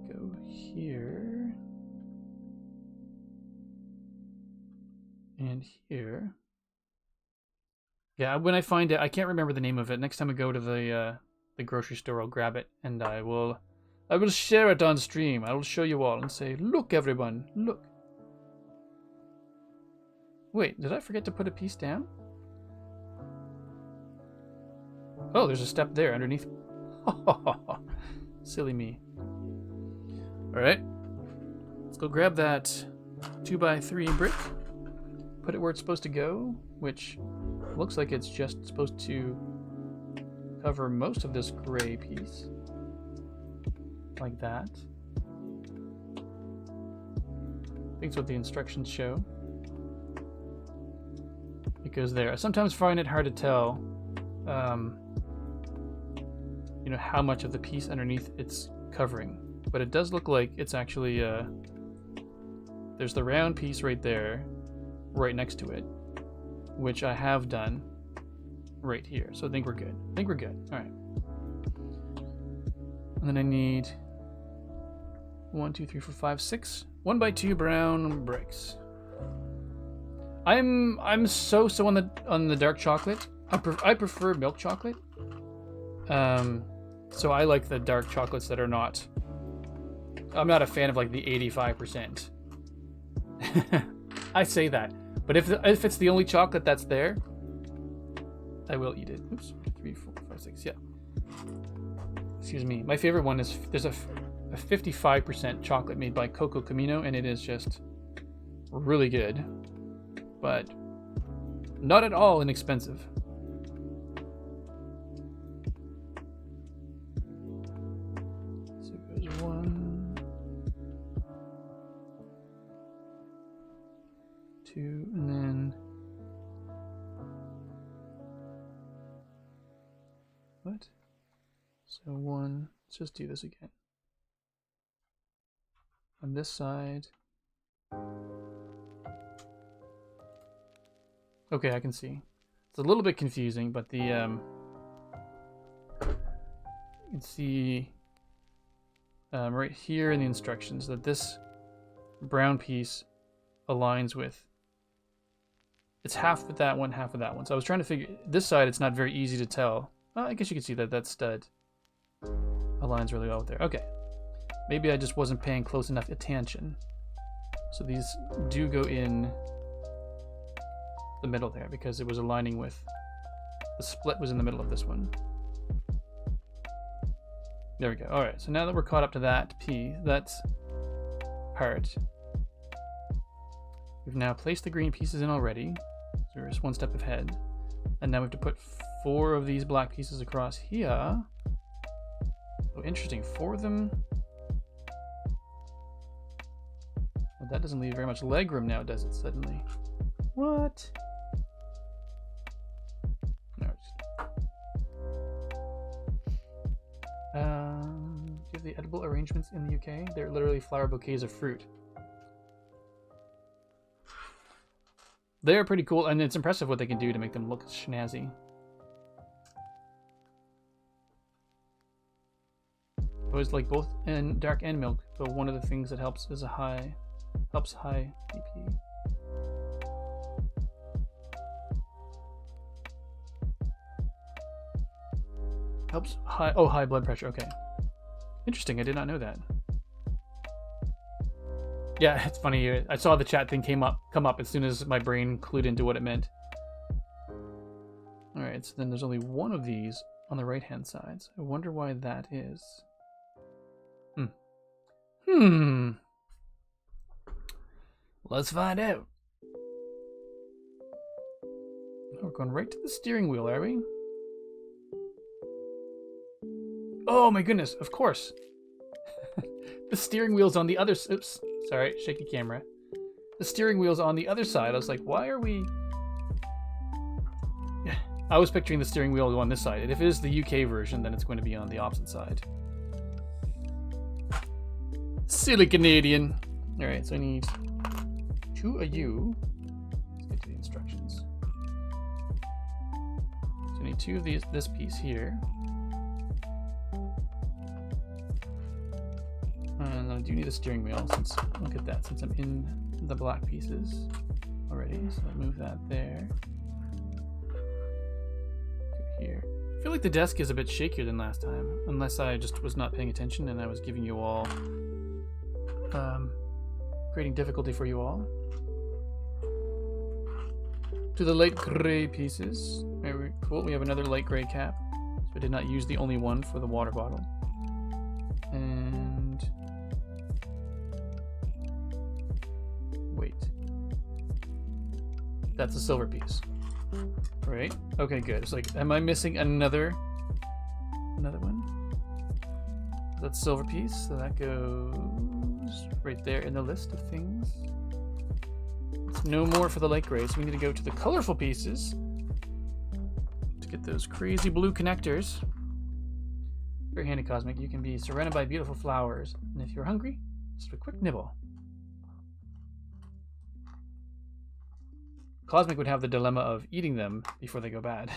go here and here. Yeah, when I find it, I can't remember the name of it. Next time I go to the grocery store, I'll grab it and I will share it on stream. I will show you all and say, "Look, everyone, look." Wait, did I forget to put a piece down? Oh, there's a step there underneath. Silly me. Alright. Let's go grab that 2x3 brick. Put it where it's supposed to go, which looks like it's just supposed to cover most of this gray piece. Like that. I think it's what the instructions show. It goes there. I sometimes find it hard to tell you know, how much of the piece underneath it's covering, but it does look like it's actually there's the round piece right there, right next to it, which I have done right here. So I think we're good. All right. And then I need 1, 2, 3, 4, 5, 6 1x2 brown bricks. I'm so on the dark chocolate. I prefer milk chocolate. So I like the dark chocolates that are not... I'm not a fan of like the 85%. I say that. But if it's the only chocolate that's there, I will eat it. Oops. 3, 4, 5, 6. Yeah. Excuse me. My favorite one is there's a 55% chocolate made by Coco Camino, and it is just really good, but not at all inexpensive. So there's 1, 2, and then what? So 1. Let's just do this again. On this side. Okay, I can see. It's a little bit confusing, but the you can see right here in the instructions that this brown piece aligns with. It's half with that one, half with that one. So I was trying to figure this side. It's not very easy to tell. Well, I guess you can see that that stud aligns really well with there. Okay, maybe I just wasn't paying close enough attention. So these do go in the middle there because it was aligning with the split was in the middle of this one. There we go. All right, so now that we're caught up to that part, we've now placed the green pieces in already, so we're just one step ahead, and now we have to put 4 of these black pieces across here. Oh, interesting. 4 of them. Well, that doesn't leave very much leg room now, does it? Suddenly, what? Do you have the edible arrangements in the UK? They're literally flower bouquets of fruit. They're pretty cool, and it's impressive what they can do to make them look snazzy. I always like both in dark and milk, but one of the things that helps is high BP. Helps high blood pressure. Okay, interesting. I did not know that. Yeah, it's funny. I saw the chat thing come up as soon as my brain clued into what it meant. All right, so then there's only one of these on the right hand side. So I wonder why that is. Let's find out. We're going right to the steering wheel, are we? Oh my goodness, of course. The steering wheel's on the other... Oops, sorry, shaky camera. The steering wheel's on the other side. I was like, why are we... I was picturing the steering wheel on this side. And if it is the UK version, then it's going to be on the opposite side. Silly Canadian. Alright, so I need 2 of you. Let's get to the instructions. So I need 2 of these, this piece here. And I do need a steering wheel, since, look at that, since I'm in the black pieces already. So I'll move that there. To here. I feel like the desk is a bit shakier than last time, unless I just was not paying attention and I was giving you all, creating difficulty for you all. To the light gray pieces. Very cool, we have another light gray cap. So I did not use the only one for the water bottle. And wait, that's a silver piece, right? Okay, good. It's like, am I missing another one? That's silver piece, so that goes right there in the list of things. It's no more for the light gray, so we need to go to the colorful pieces to get those crazy blue connectors. Very handy, Cosmic. You can be surrounded by beautiful flowers, and if you're hungry, just a quick nibble. Cosmic would have the dilemma of eating them before they go bad.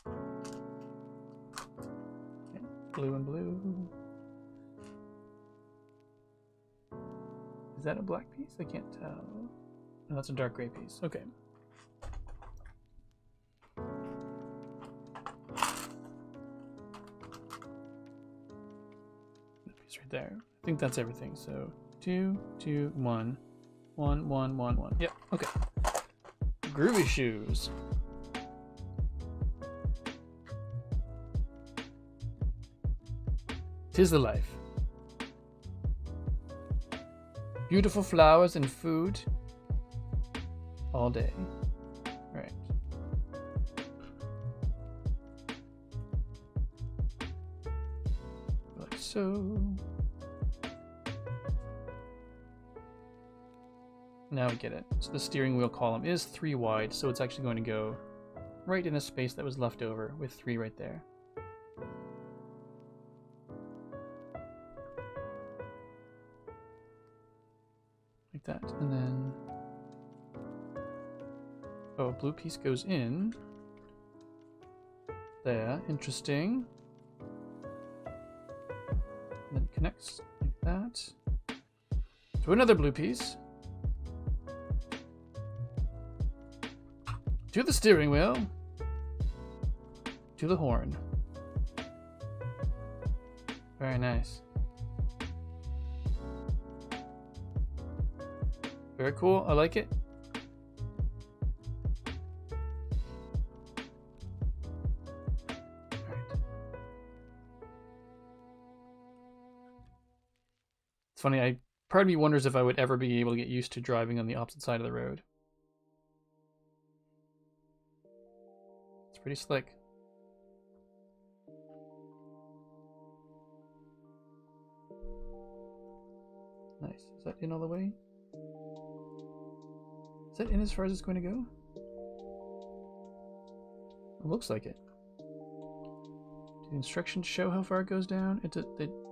Okay, blue and blue. Is that a black piece? I can't tell. No, that's a dark gray piece. Okay. there. I think that's everything. So 2, 2, 1, 1, 1, 1, 1. Yep. Okay. Groovy shoes. Tis the life. Beautiful flowers and food all day. Right. Like so. Now we get it. So the steering wheel column is 3 wide, so it's actually going to go right in a space that was left over with 3 right there. Like that. And then... oh, a blue piece goes in. There. Interesting. And then it connects like that. To another blue piece. To the steering wheel. To the horn. Very nice. Very cool. I like it. Alright. It's funny, part of me wonders if I would ever be able to get used to driving on the opposite side of the road. It's pretty slick. Nice. Is that in all the way? Is that in as far as it's going to go? It looks like it. Do the instructions show how far it goes down?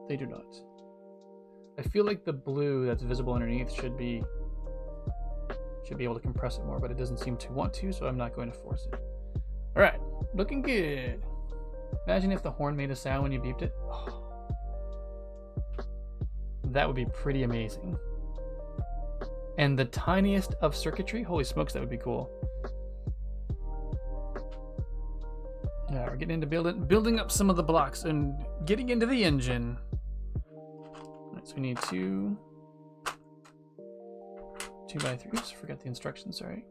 They do not. I feel like the blue that's visible underneath should be able to compress it more, but it doesn't seem to want to, so I'm not going to force it. Alright, looking good. Imagine if the horn made a sound when you beeped it. Oh. That would be pretty amazing. And the tiniest of circuitry? Holy smokes, that would be cool. Yeah, we're getting into building up some of the blocks and getting into the engine. Alright, so we need 2 by 3. Oops, forgot the instructions, sorry.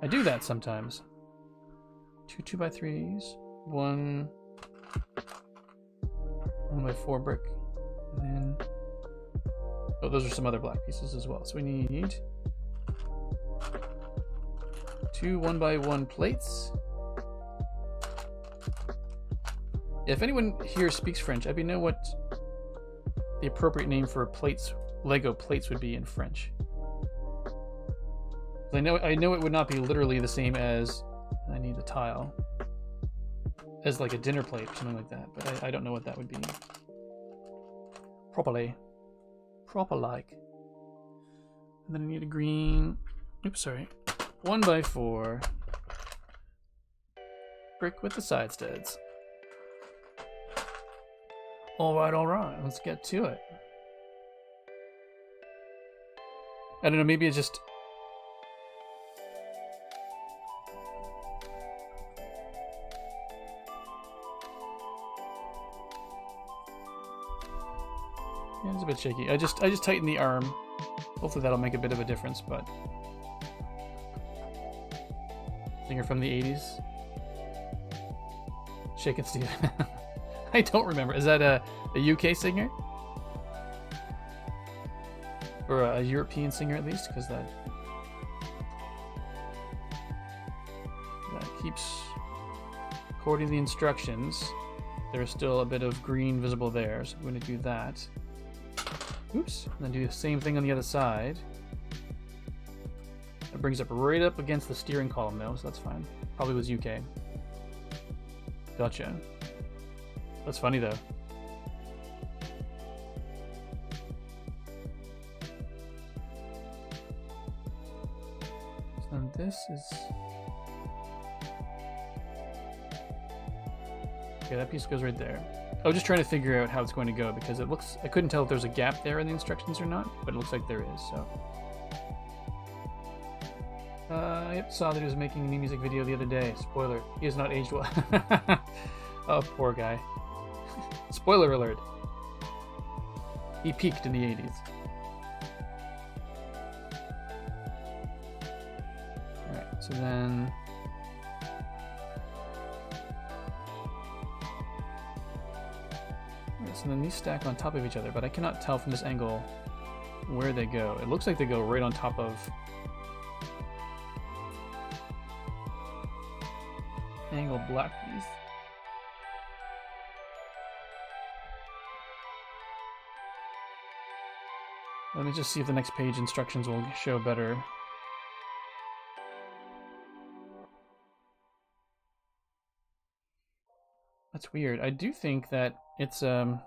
I do that sometimes. 2 by 3s. 1 by 4 brick. And then... oh, those are some other black pieces as well. So we need 2 1x1 plates. Yeah, if anyone here speaks French, I'd be know what the appropriate name for plates, Lego plates, would be in French. I know it would not be literally the same as, I need the tile, as like a dinner plate or something like that, but I don't know what that would be. Proper like. And then I need a green, oops, sorry, 1x4 brick with the side studs. All right, let's get to it. I don't know, maybe it's just... yeah, it's a bit shaky. I just tightened the arm. Hopefully that'll make a bit of a difference, but... singer from the 80s? Shakin' Steve. I don't remember. Is that a UK singer? Or a European singer at least? Because that keeps, according to the instructions, there's still a bit of green visible there. So I'm going to do that. Oops. And then do the same thing on the other side. It brings up right up against the steering column though, so that's fine. Probably was UK. Gotcha. That's funny though. So then this is... okay, that piece goes right there. I was just trying to figure out how it's going to go because it looks... I couldn't tell if there's a gap there in the instructions or not, but it looks like there is, so... yep, saw that he was making a new music video the other day. Spoiler, he has not aged well. Oh, poor guy. Spoiler alert. He peaked in the 80s. Alright, so then... Alright, so then these stack on top of each other, but I cannot tell from this angle where they go. It looks like they go right on top of... angle black piece. Let me just see if the next page instructions will show better. That's weird. I do think that it's like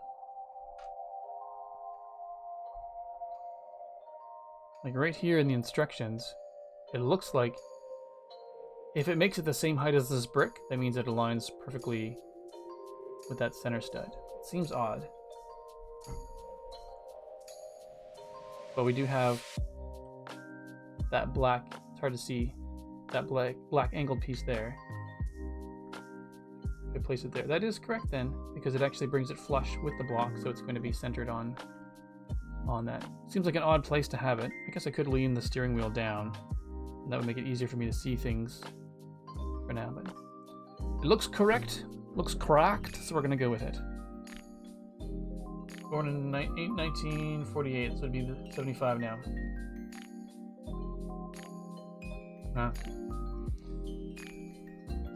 right here in the instructions, it looks like if it makes it the same height as this brick, that means it aligns perfectly with that center stud. It seems odd. But we do have that black, it's hard to see, that black angled piece there. If I place it there. That is correct then, because it actually brings it flush with the block, so it's going to be centered on that. Seems like an odd place to have it. I guess I could lean the steering wheel down. And that would make it easier for me to see things for now, but it looks correct. Looks cracked, so we're going to go with it. Born in 1948, so it'd be 75 now. Huh.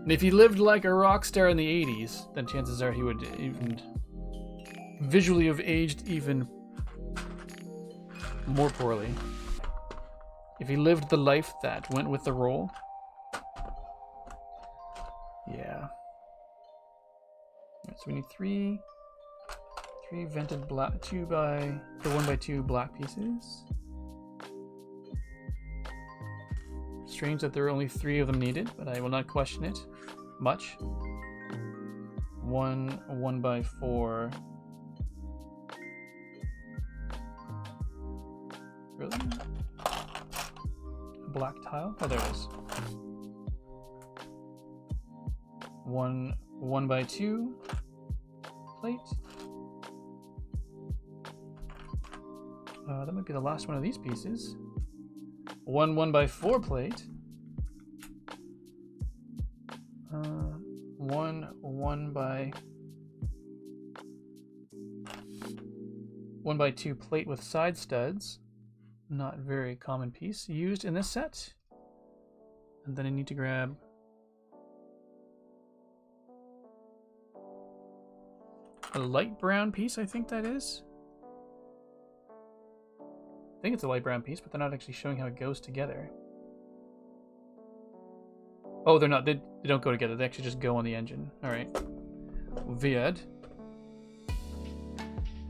And if he lived like a rock star in the 80s, then chances are he would even visually have aged even more poorly. If he lived the life that went with the role. Yeah. Alright, so we need three vented black 1x2 black pieces. Strange that there are only 3 of them needed, but I will not question it much. 1x4. Really? A black tile? Oh, there it is. 1x2 plate. That might be the last one of these pieces. 1x4 plate. 1x2 plate with side studs. Not very common piece used in this set. And then I need to grab a light brown piece, I think that is. I think it's a light brown piece, but they're not actually showing how it goes together. Oh, they're not. They don't go together. They actually just go on the engine. All right. Weird.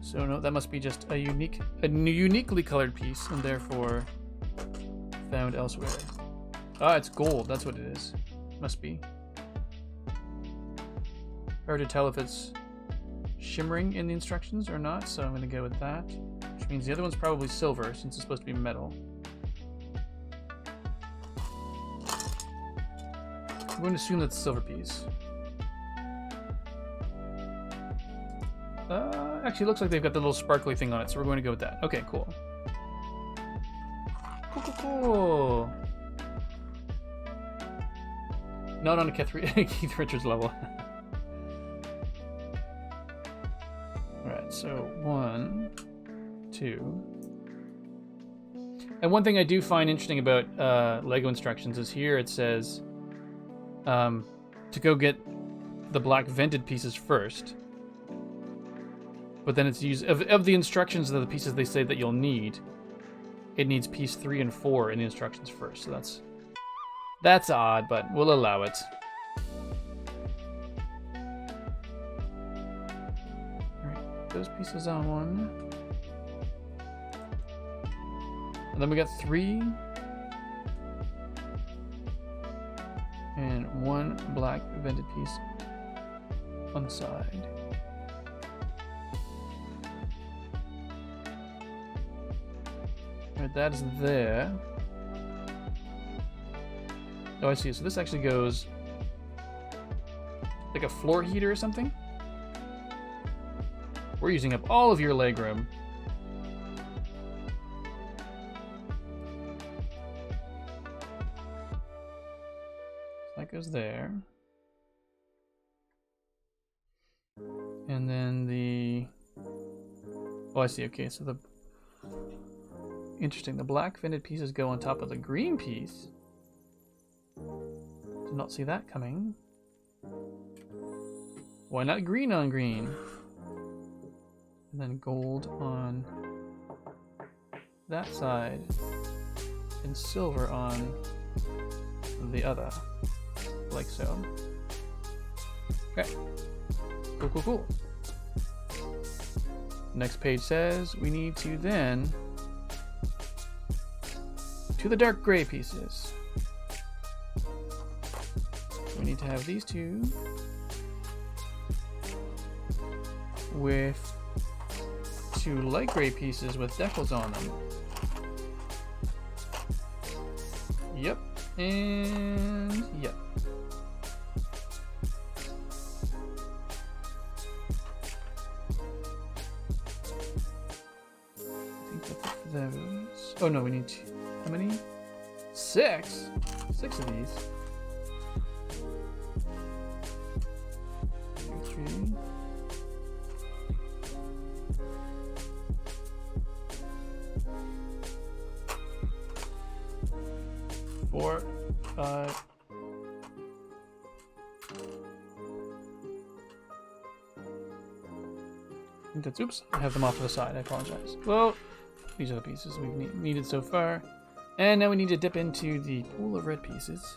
So no, that must be just a uniquely colored piece, and therefore found elsewhere. Ah, it's gold. That's what it is. Must be. Hard to tell if it's shimmering in the instructions or not, so I'm going to go with that. Which means the other one's probably silver, since it's supposed to be metal. I'm going to assume that's a silver piece. Actually, it looks like they've got the little sparkly thing on it, so we're going to go with that. Okay, cool. Cool. Not on a Keith Richards level. Alright, so 1, 2. And one thing I do find interesting about Lego instructions is here it says to go get the black vented pieces first. But then it's used of the instructions of the pieces they say that you'll need, it needs piece 3 and 4 in the instructions first. So that's odd, but we'll allow it. Alright, those pieces on one. And then we got 3. And 1 black vented piece on the side. Alright, that is there. Oh, I see. So this actually goes like a floor heater or something. We're using up all of your legroom. that goes there. And then the... Oh, I see. Okay, so the... Interesting. The black vented pieces go on top of the green piece. Did not see that coming. Why not green on green? And then gold on that side. And silver on the other. Like so. Okay. Cool, cool, cool. Next page says we need to then to the dark gray pieces. We need to have these two with two light gray pieces with decals on them. Yep, and yep. I think that's it for those. Oh no, we need two. How many? 6? 6 of these. 2, 3. Four, 5. I think that's, oops, I have them off to the side, I apologize. Well, these are the pieces we've needed so far. And now we need to dip into the pool of red pieces.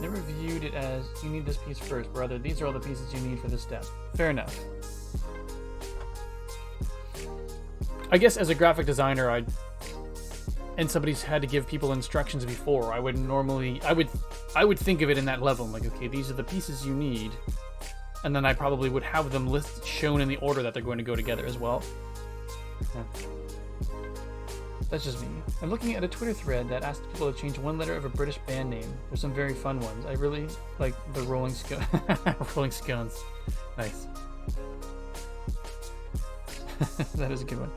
Never viewed it as you need this piece first, but rather these are all the pieces you need for this step. Fair enough. I guess as a graphic designer, and somebody's had to give people instructions before, I would think of it in that level. I'm like, okay, these are the pieces you need. And then I probably would have them shown in the order that they're going to go together as well. Yeah. That's just me. I'm looking at a Twitter thread that asked people to change one letter of a British band name. There's some very fun ones. I really like the Rolling Scones. Nice. That is a good one.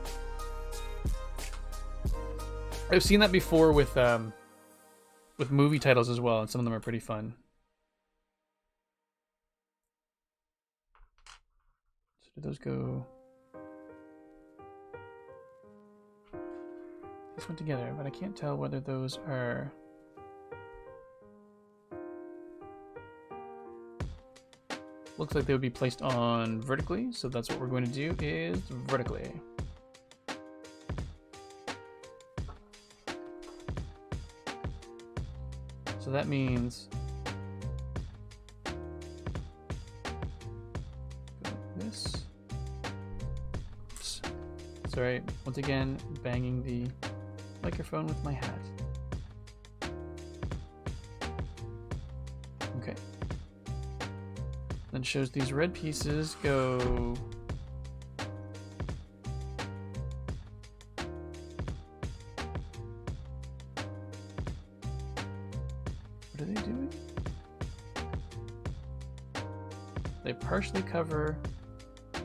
I've seen that before with movie titles as well, and some of them are pretty fun. So do those go? This went together, but I can't tell whether those are. Looks like they would be placed on vertically, so that's what we're going to do is vertically. So that means go like this. Oops. Sorry, once again, banging the microphone with my hat. Okay. Then shows these red pieces go what are they doing? They partially cover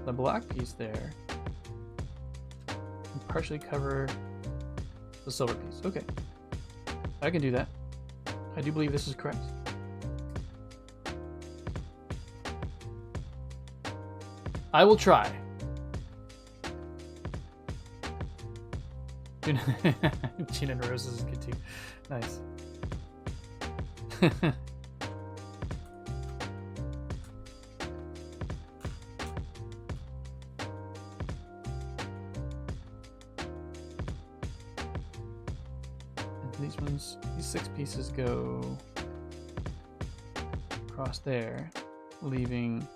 the black piece there and partially cover the silver piece. Okay, I can do that. I do believe this is correct. I will try. Gin and Roses is good too. Nice. And these ones, these 6 pieces go across there, leaving.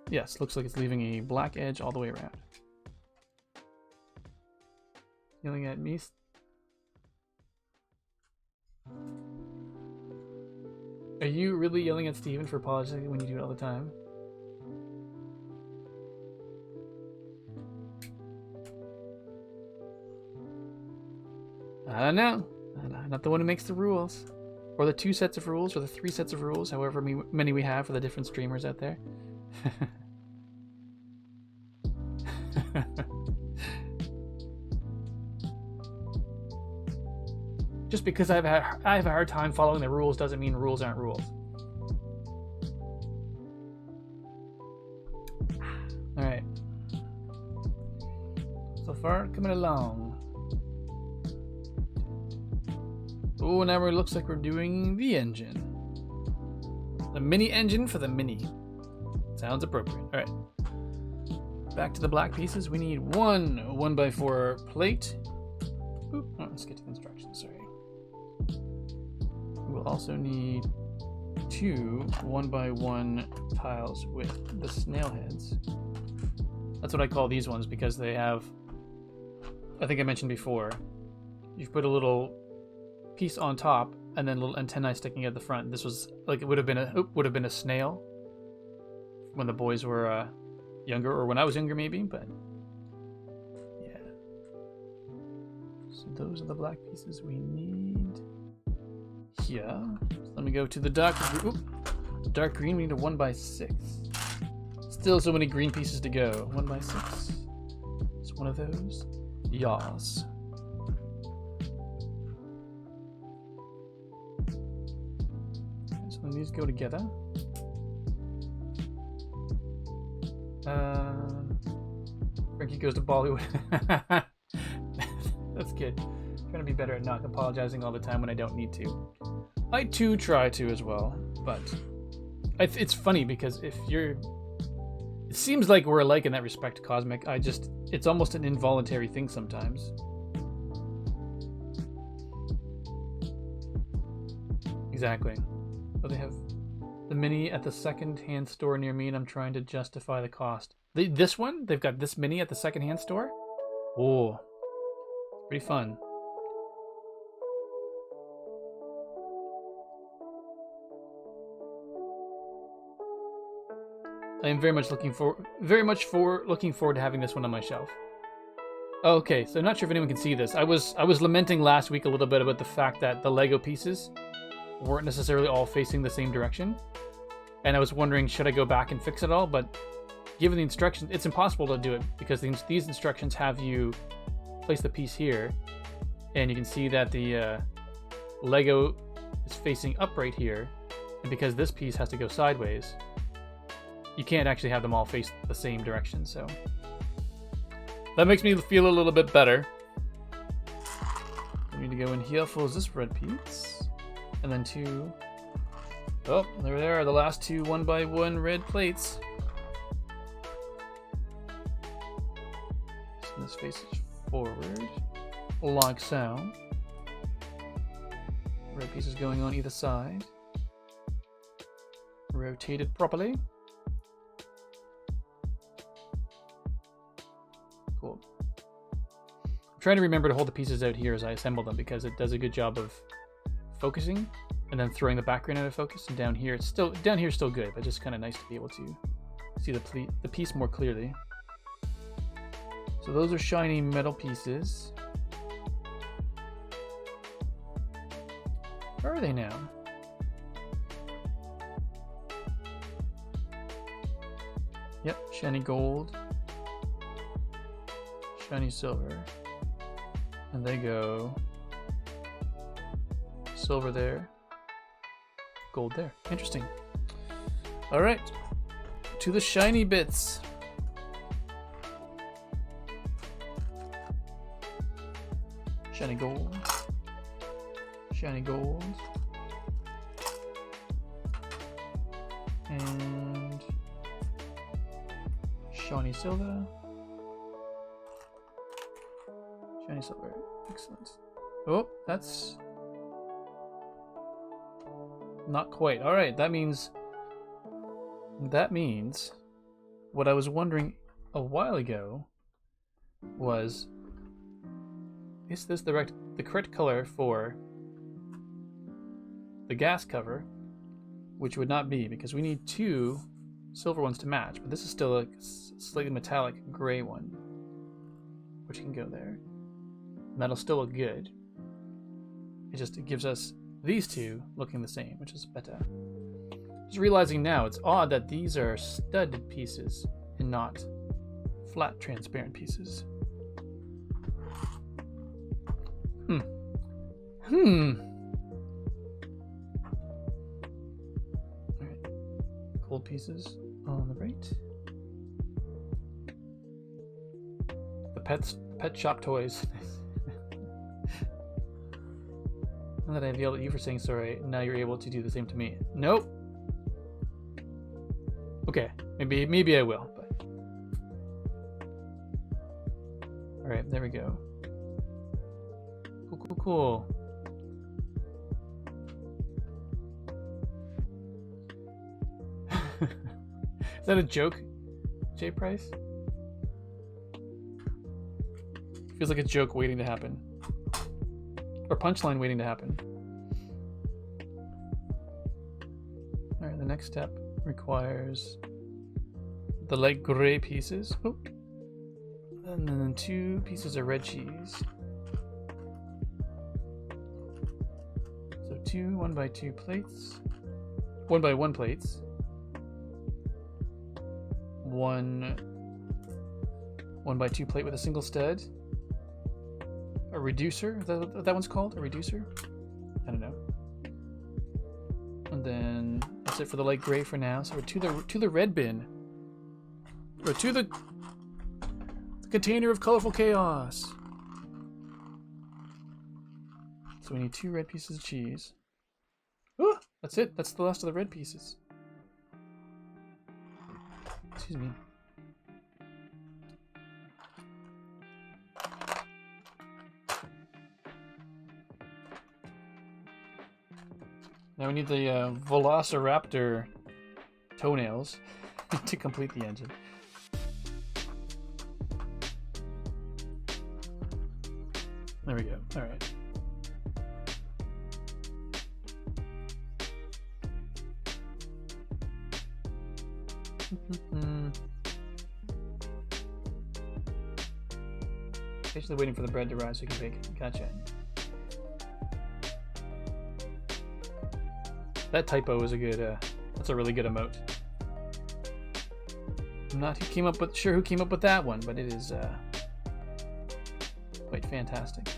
Yes, looks like it's leaving a black edge all the way around. Yelling at me. Are you really yelling at Steven for apologizing when you do it all the time? I don't know. I'm not the one who makes the rules. Or the 2 sets of rules, or the 3 sets of rules, however many we have for the different streamers out there. Just because I have a hard time following the rules doesn't mean rules aren't rules. All right. So far, coming along. Oh, now it looks like we're doing the engine. The mini engine for the Mini. Sounds appropriate. All right. Back to the black pieces. We need one 1x4 plate. Oop, oh, let's get to the instructions. Sorry. We'll also need 2 1x1 tiles with the snail heads. That's what I call these ones because they have, I think I mentioned before, you've put a little piece on top and then little antennae sticking at the front. This was like, it would have been a snail when the boys were younger, or when I was younger maybe, but yeah. So those are the black pieces we need here. So let me go to the dark green. We need a 1x6. Still so many green pieces to go. 1x6. It's one of those. Yas. So when these go together. Frankie goes to Bollywood. That's good. I'm trying to be better at not apologizing all the time when I don't need to. I too try to as well, but it's funny because if you're, it seems like we're alike in that respect, Cosmic. It's almost an involuntary thing sometimes. Exactly. But they have the Mini at the second-hand store near me, and I'm trying to justify the cost. This one? They've got this Mini at the second-hand store? Oh, pretty fun. I am very much looking forward to having this one on my shelf. Okay, so I'm not sure if anyone can see this. I was lamenting last week a little bit about the fact that the Lego pieces weren't necessarily all facing the same direction. And I was wondering, should I go back and fix it all? But given the instructions, it's impossible to do it because these instructions have you place the piece here, and you can see that the Lego is facing up right here, and because this piece has to go sideways, you can't actually have them all face the same direction. So that makes me feel a little bit better. I need to go in here for this red piece, and then 2. Oh, there they are, the last 2 1x1 red plates. So this faces forward, like so. Red pieces going on either side. Rotated properly. Cool. I'm trying to remember to hold the pieces out here as I assemble them because it does a good job of focusing and then throwing the background out of focus. And down here it's still good, but just kind of nice to be able to see the piece more clearly. So those are shiny metal pieces. Where are they now? Yep, shiny gold, shiny silver, and they go silver there, gold there. Interesting. All right, to the shiny bits. Shiny gold, shiny gold, and shiny silver, shiny silver. Excellent. Oh, that's not quite. All right, that means what I was wondering a while ago was, is this the correct color for the gas cover, which would not be, because we need 2 silver ones to match, but this is still a slightly metallic gray one, which can go there. And that'll still look good. It gives us these 2 looking the same, which is better. Just realizing now, it's odd that these are studded pieces and not flat transparent pieces. Alright. Gold pieces on the right. The pet shop toys. Now that I've yelled at you for saying sorry, now you're able to do the same to me. Nope. Okay, maybe I will, but alright, there we go. Cool. Is that a joke, J Price? Feels like a joke waiting to happen. Or punchline waiting to happen. Alright, the next step requires the light gray pieces. Oh. And then 2 pieces of red cheese. So 2 1x2 plates. 1x1 plates. 1 1x2 plate with a single stud. A reducer, is that what that one's called? A reducer? I don't know. And then that's it for the light gray for now. So we're to the red bin. Or to the container of colorful chaos. So we need 2 red pieces of cheese. Oh, that's it. That's the last of the red pieces. Excuse me. Now we need the Velociraptor toenails to complete the engine. There we go. All right. Patiently waiting for the bread to rise so you can bake it. Gotcha. That typo is a good, that's a really good emote. I'm not sure who came up with that one, but it is quite fantastic.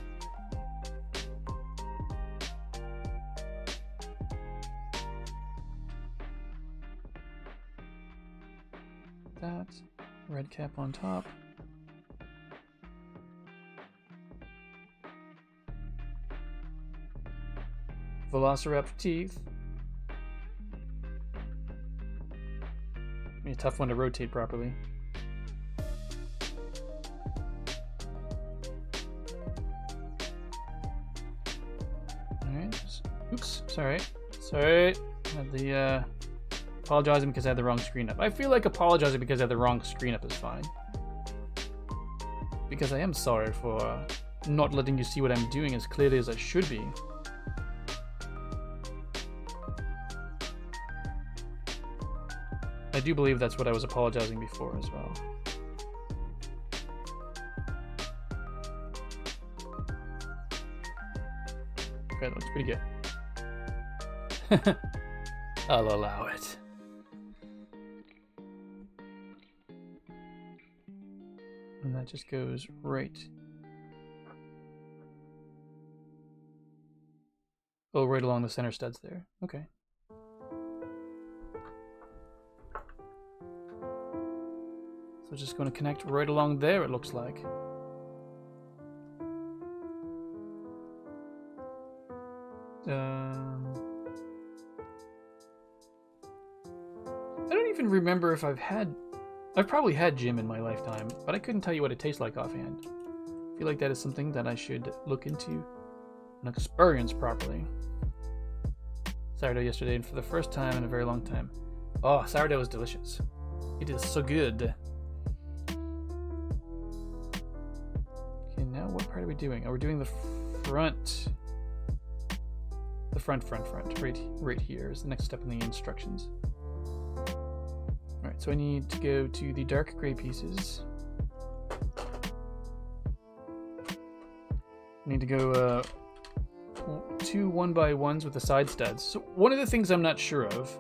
That red cap on top. Velociraptor teeth. A tough one to rotate properly. Alright. Oops. Sorry. Had the apologizing because I had the wrong screen up. I feel like apologizing because I had the wrong screen up is fine. Because I am sorry for not letting you see what I'm doing as clearly as I should be. I do believe that's what I was apologizing before as well. Okay, that looks pretty good. I'll allow it. And that just goes right. Oh, right along the center studs there. Okay. So just going to connect right along there, it looks like. I don't even remember if I've probably had Jim in my lifetime, but I couldn't tell you what it tastes like offhand. I feel like that is something that I should look into and experience properly. Sourdough yesterday, and for the first time in a very long time. Oh, sourdough is delicious. It is so good. Okay, now what part are we doing? Oh, we're doing the front. The front. Right here is the next step in the instructions. Alright, so I need to go to the dark gray pieces. I need to go 2 1x1s with the side studs. So one of the things I'm not sure of,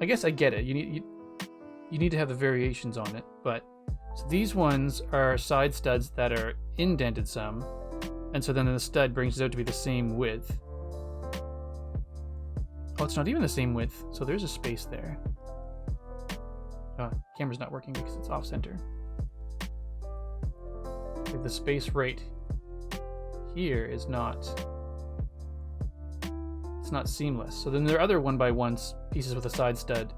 I guess I get it. You need to have the variations on it, but so these ones are side studs that are indented some, And so then the stud brings it out to be the same width. Oh, it's not even the same width, so there's a space there. Oh, camera's not working because it's off center. Okay, the space right here is not... It's not seamless. So then there are other 1x1 pieces with a side stud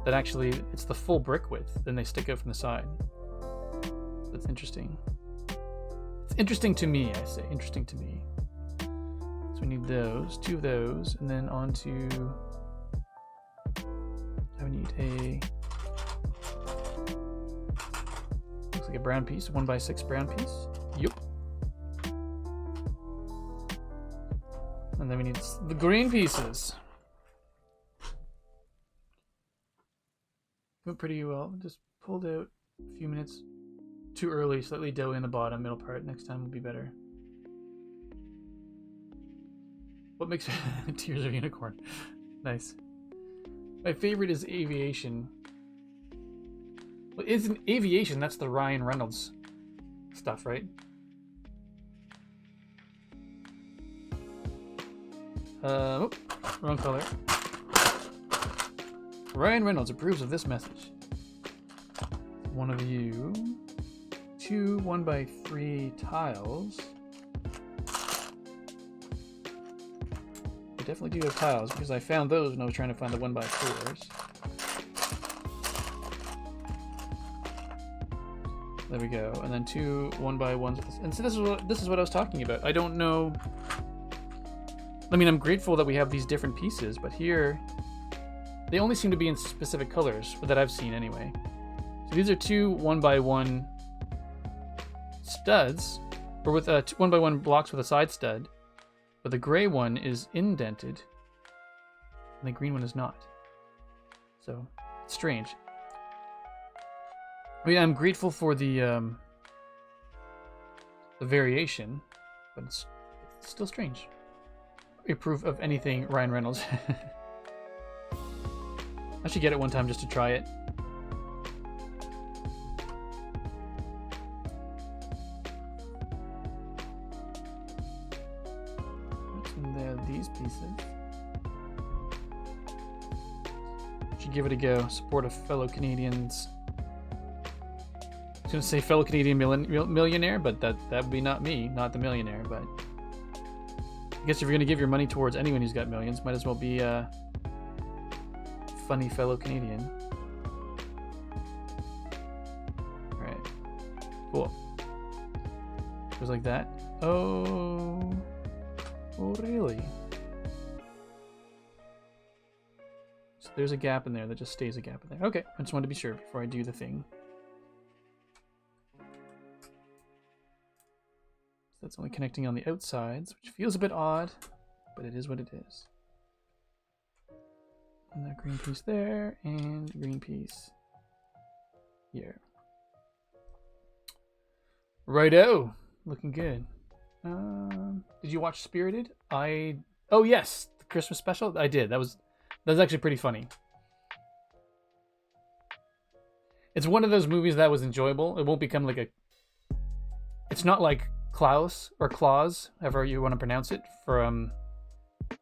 that actually, it's the full brick width, then they stick out from the side. That's interesting. It's interesting to me, I say. Interesting to me. So we need those, 2 of those, and then onto... I would need a... Looks like a brown piece, 1x6 brown piece. Yup. And then we need the green pieces. Went pretty well. Just pulled out a few minutes too early, slightly doughy in the bottom, middle part. Next time will be better. What makes Tears of Unicorn? Nice. My favorite is Aviation. Well, isn't Aviation? That's the Ryan Reynolds stuff, right? Oh, wrong color. Ryan Reynolds approves of this message. One of you. 2 1x3 tiles. I definitely do have tiles because I found those when I was trying to find the 1x4s. There we go. And then 2 1x1s. And so this is what I was talking about. I don't know. I mean, I'm grateful that we have these different pieces, but here they only seem to be in specific colors that I've seen anyway. So these are 2 1x1 studs, or with 1x1 blocks with a side stud, but the gray one is indented and the green one is not. So it's strange. I mean, I'm grateful for the variation, but it's still strange. Approve of anything Ryan Reynolds. I should get it one time just to try it. And there are these pieces. Should give it a go. Support a fellow Canadians. I was going to say fellow Canadian millionaire, but that would be not me, not the millionaire, but I guess if you're going to give your money towards anyone who's got millions, might as well be a funny fellow Canadian. Alright. Cool. Goes like that. Oh. Oh, really? So there's a gap in there that just stays a gap in there. Okay, I just wanted to be sure before I do the thing. That's only connecting on the outsides, which feels a bit odd, but it is what it is. And that green piece there, and the green piece here. Righto! Looking good. Did you watch Spirited? Oh yes! The Christmas special? I did. That was actually pretty funny. It's one of those movies that was enjoyable. It won't become like a... It's not like Klaus or Claus, however you want to pronounce it, from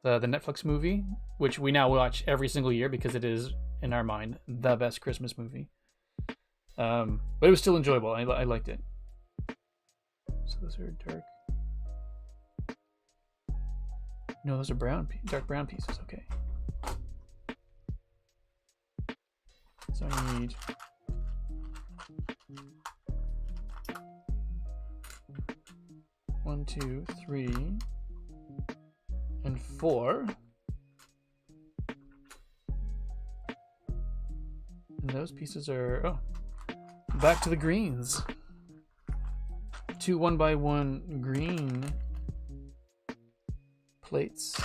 the Netflix movie, which we now watch every single year because it is, in our mind, the best Christmas movie. But it was still enjoyable. I liked it. So those are dark. No, those are dark brown pieces. Okay. So I need... One, 2, 3, and 4. And those pieces are... Oh. Back to the greens. 2 1x1 green plates.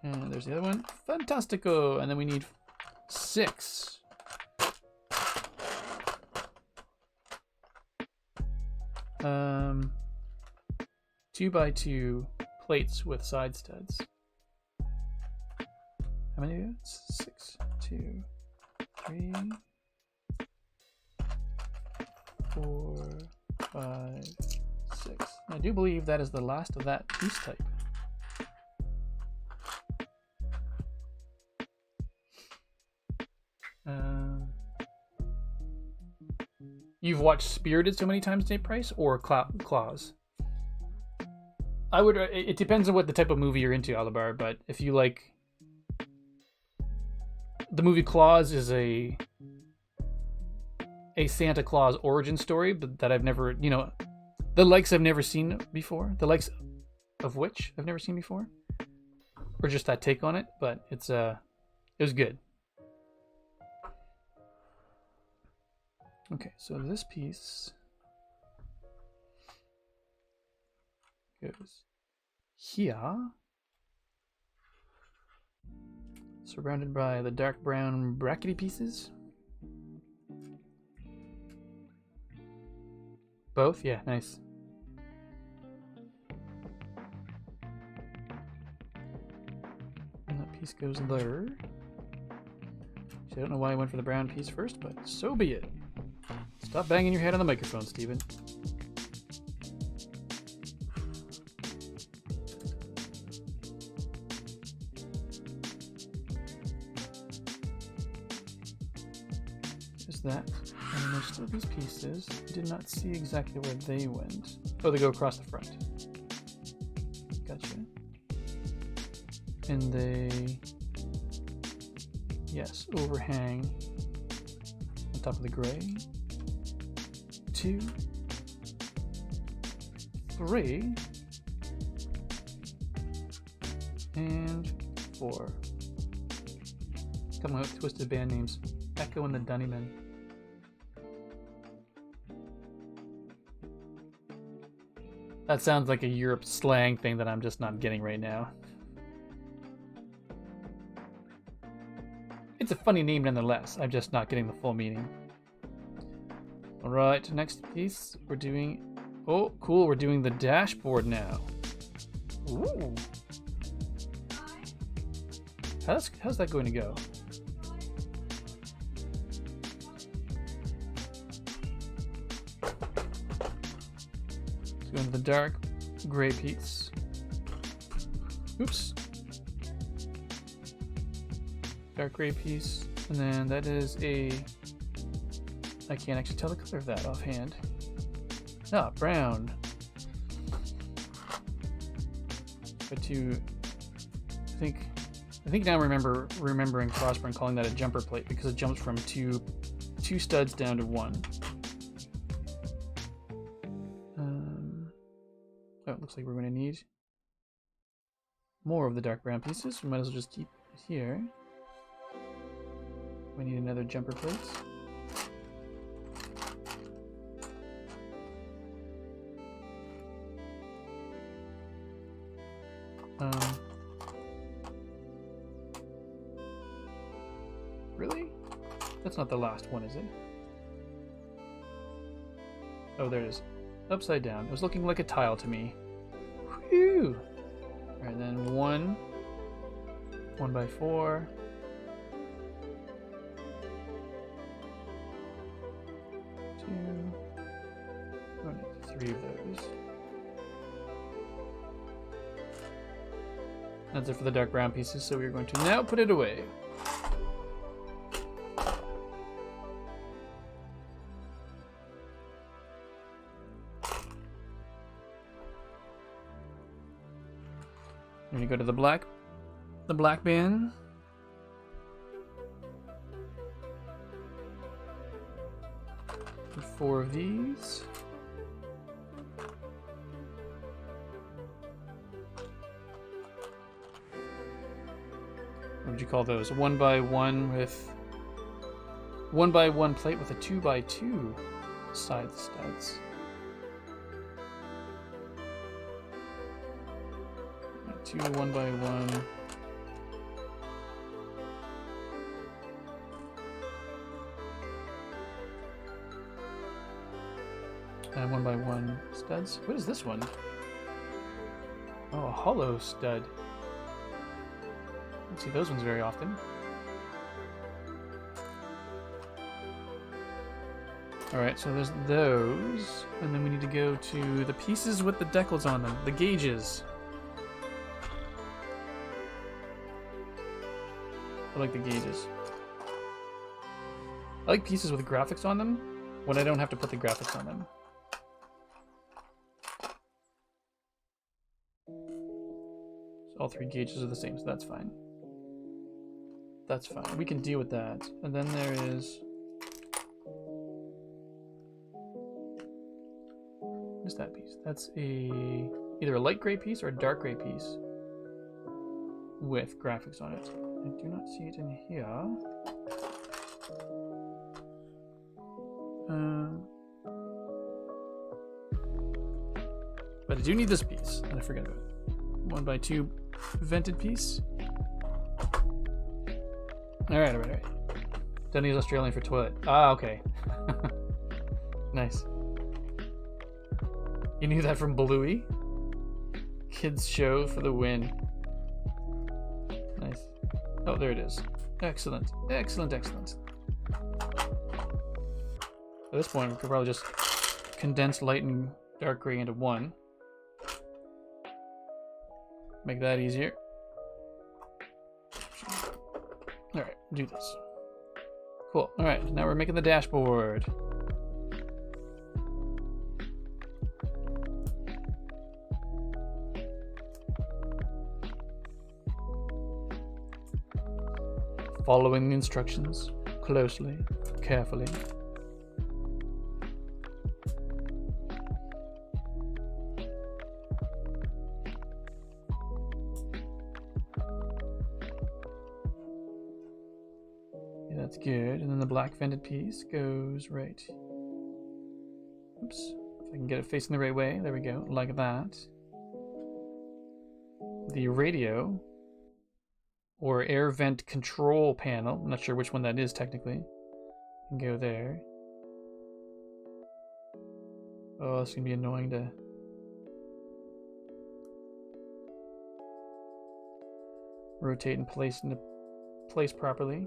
And there's the other one. Fantastico! And then we need 6. 2x2 plates with side studs. How many? 6, 2, 3, 4, 5, 6. I do believe that is the last of that piece type. You've watched Spirited so many times, Nate Price, or Claws? I would. It depends on what the type of movie you're into, Alabar. But if you like, the movie Claws is a Santa Claus origin story, but that I've never, the likes I've never seen before. The likes of which I've never seen before, or just that take on it. But it was good. Okay, so this piece goes here, surrounded by the dark brown brackety pieces. Both? Yeah, nice. And that piece goes there. I don't know why I went for the brown piece first, but so be it. Stop banging your head on the microphone, Steven. There's that. And there's still these pieces. I did not see exactly where they went. Oh, they go across the front. Gotcha. And they... yes, overhang on top of the gray. 2, 3, and 4. Coming out with twisted band names. Echo and the Dunnymen. That sounds like a Europe slang thing that I'm just not getting right now. It's a funny name nonetheless. I'm just not getting the full meaning. Alright, next piece, we're doing... oh, cool, we're doing the dashboard now. Ooh. How's that going to go? Let's go into the dark gray piece. Oops. Dark gray piece, and then that is a... I can't actually tell the color of that offhand. Ah, brown. But I think now remembering Frostburn calling that a jumper plate because it jumps from two studs down to 1. Oh, it looks like we're going to need more of the dark brown pieces. We might as well just keep it here. We need another jumper plate. Really? That's not the last one, is it? Oh, there it is. Upside down. It was looking like a tile to me. Whew! Alright, then 1 by 4. 2. Oh, no, 3 of those. That's it for the dark brown pieces, so we're going to now put it away. We're gonna go to the black bin. Put 4 of these. What would you call those? 1 by 1 with 1 by 1 plate with a 2 by 2 side studs. 2 1 by 1. And 1 by 1 studs. What is this one? Oh, a hollow stud. Don't see those ones very often. Alright, so there's those. And then we need to go to the pieces with the decals on them. The gauges. I like the gauges. I like pieces with graphics on them when I don't have to put the graphics on them. So all three gauges are the same, so that's fine. That's fine. We can deal with that. And then there is... What's that piece? That's either a light gray piece or a dark gray piece with graphics on it. I do not see it in here. But I do need this piece, and I forgot about it. 1x2 vented piece. Alright. Don't use Australian for toilet. Ah, okay. Nice. You knew that from Bluey? Kids show for the win. Nice. Oh, there it is. Excellent. At this point, we could probably just condense light and dark gray into one. Make that easier. Alright, do this. Cool. Alright, now we're making the dashboard. Following the instructions closely, carefully. Yeah, that's good. And then the black vented piece goes right. Oops. If I can get it facing the right way. There we go. Like that. The radio or air vent control panel, I'm not sure which one that is technically, can go there. Oh, it's gonna be annoying to rotate and place into place properly.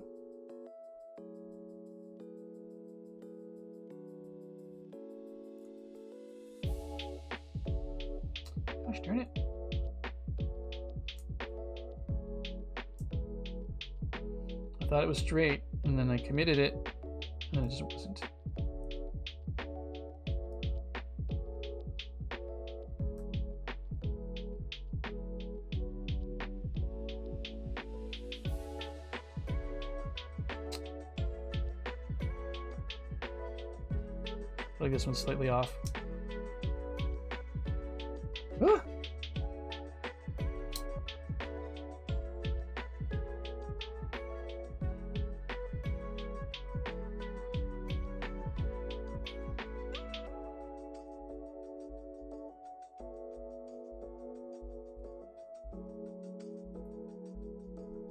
Gosh darn it. I thought it was straight, and then I committed it, and then it just wasn't. I feel like this one's slightly off. Ah!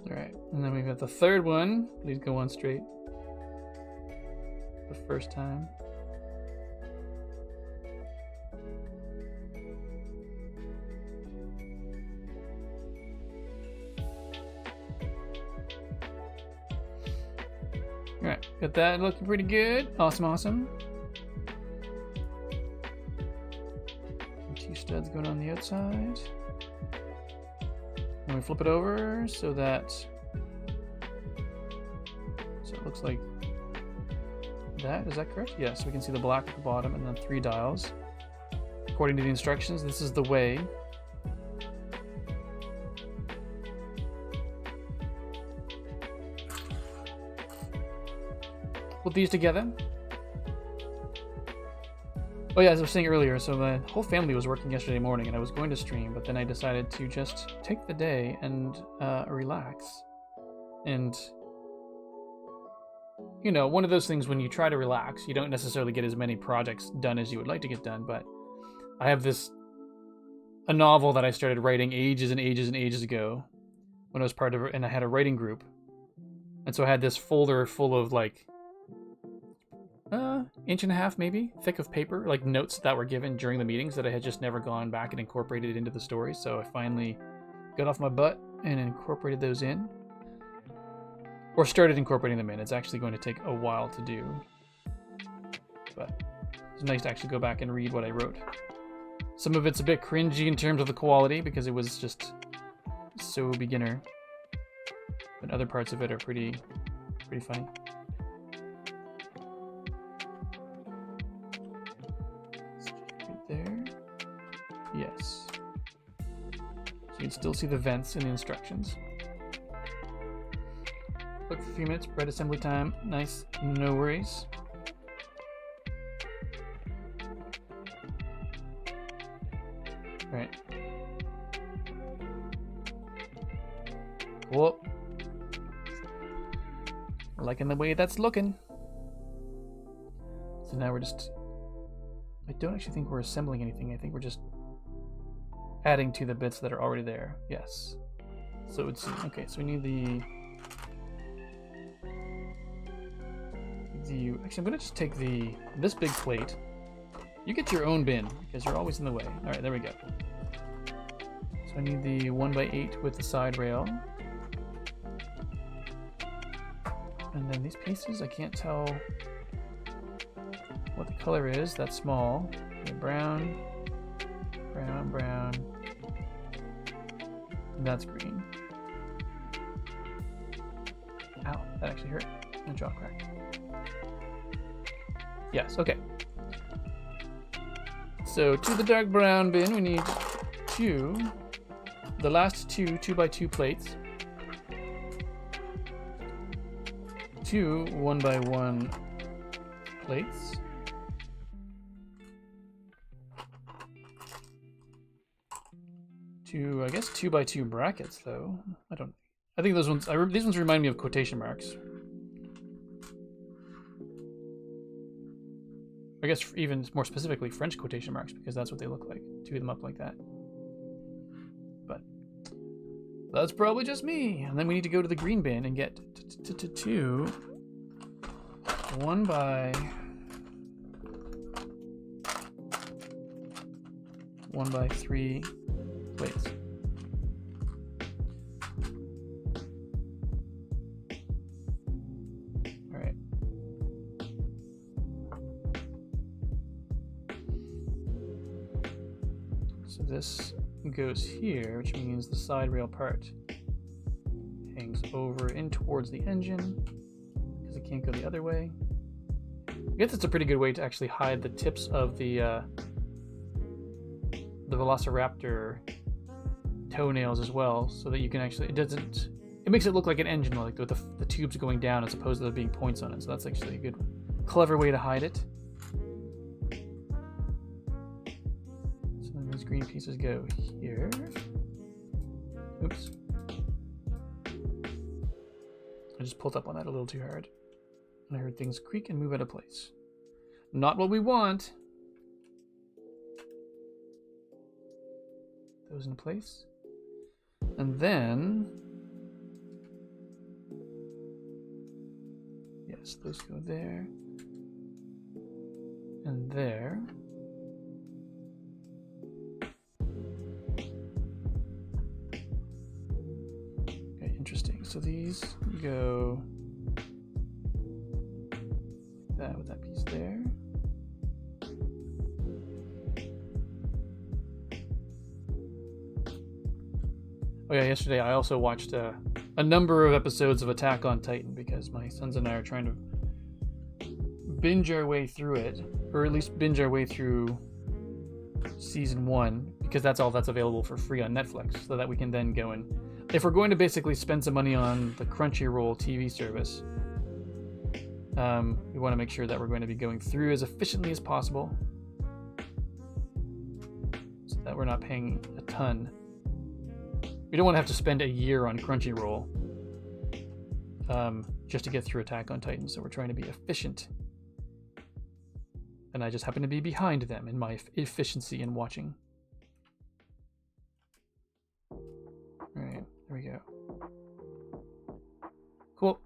Alright, and then we've got the third one. Please go on straight. The first time. Alright, got that looking pretty good. Awesome. Two studs going on the outside. And we flip it over so it looks like that. Is that correct? Yes, we can see the black at the bottom and then 3 dials. According to the instructions, this is the way. Put these together. Oh yeah, as I was saying earlier, so my whole family was working yesterday morning and I was going to stream, but then I decided to just take the day and relax. And, you know, one of those things when you try to relax, you don't necessarily get as many projects done as you would like to get done, but I have a novel that I started writing ages and ages ago when I was part of it, and I had a writing group. And so I had this folder full of like, inch and a half maybe thick of paper, like notes that were given during the meetings that I had just never gone back and incorporated into the story. So I finally got off my butt and incorporated those in, or started incorporating them in. It's actually going to take a while to do, but it's nice to actually go back and read what I wrote. Some of it's a bit cringy in terms of the quality because it was just so beginner, but other parts of it are pretty funny. Right there. Yes. So you can still see the vents in the instructions. Look for a few minutes, bread assembly time. Nice, no worries. Right. Cool. Liking the way that's looking. So now we're just... I don't actually think we're assembling anything. I think we're just adding to the bits that are already there. Yes. So it's... Okay, so we need the... Actually, I'm going to just take this big plate. You get your own bin, because you're always in the way. Alright, there we go. So I need the 1x8 with the side rail. And then these pieces, I can't tell what the color is. That's small. Brown, brown, brown. And that's green. Ow, that actually hurt. My jaw cracked. Yes, okay. So to the dark brown bin, we need the last two 2x2 plates. 2 1x1 plates. I guess 2x2 brackets though. I think those ones, these ones remind me of quotation marks. I guess even more specifically French quotation marks, because that's what they look like. Two of them up like that. But that's probably just me. And then we need to go to the green bin and get 2 1x3 plates. Alright. So this goes here, which means the side rail part hangs over in towards the engine because it can't go the other way. I guess it's a pretty good way to actually hide the tips of the Velociraptor toenails as well, so that you can actually, it makes it look like an engine, like with the tubes going down as opposed to there being points on it. So that's actually a good, clever way to hide it. So then these green pieces go here. Oops. I just pulled up on that a little too hard. And I heard things creak and move out of place. Not what we want. Those in place. And then... Yes, those go there. And there. Okay, interesting. So these go... that with that piece there. Oh yeah, yesterday I also watched a number of episodes of Attack on Titan because my sons and I are trying to binge our way through it, or at least binge our way through season 1, because that's all that's available for free on Netflix, so that we can then go and, if we're going to basically spend some money on the Crunchyroll TV service, we want to make sure that we're going to be going through as efficiently as possible so that we're not paying a ton. We don't want to have to spend a year on Crunchyroll just to get through Attack on Titan, so we're trying to be efficient. And I just happen to be behind them in my efficiency in watching. Alright, there we go. Cool.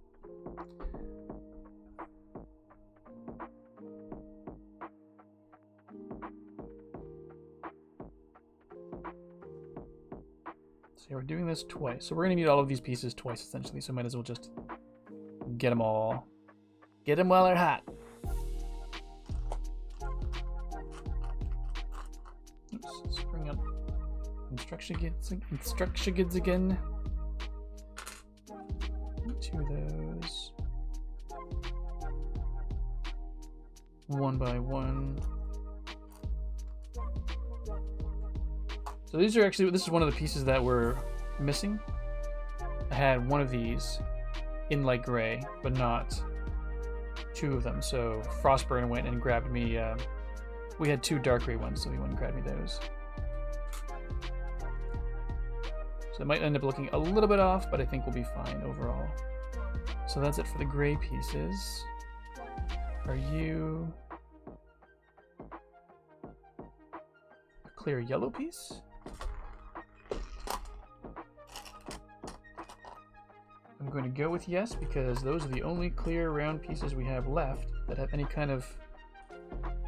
So we're doing this twice. So we're going to need all of these pieces twice, essentially. So might as well just get them all. Get them while they're hot. instruction goods again. 2 of those. 1 by 1. So these are actually, this is one of the pieces that were missing. I had one of these in light gray, but not 2 of them. So Frostburn went and grabbed me. We had 2 dark gray ones, so he went and grabbed me those. So it might end up looking a little bit off, but I think we'll be fine overall. So that's it for the gray pieces. Are you a clear yellow piece? I'm going to go with yes, because those are the only clear round pieces we have left that have any kind of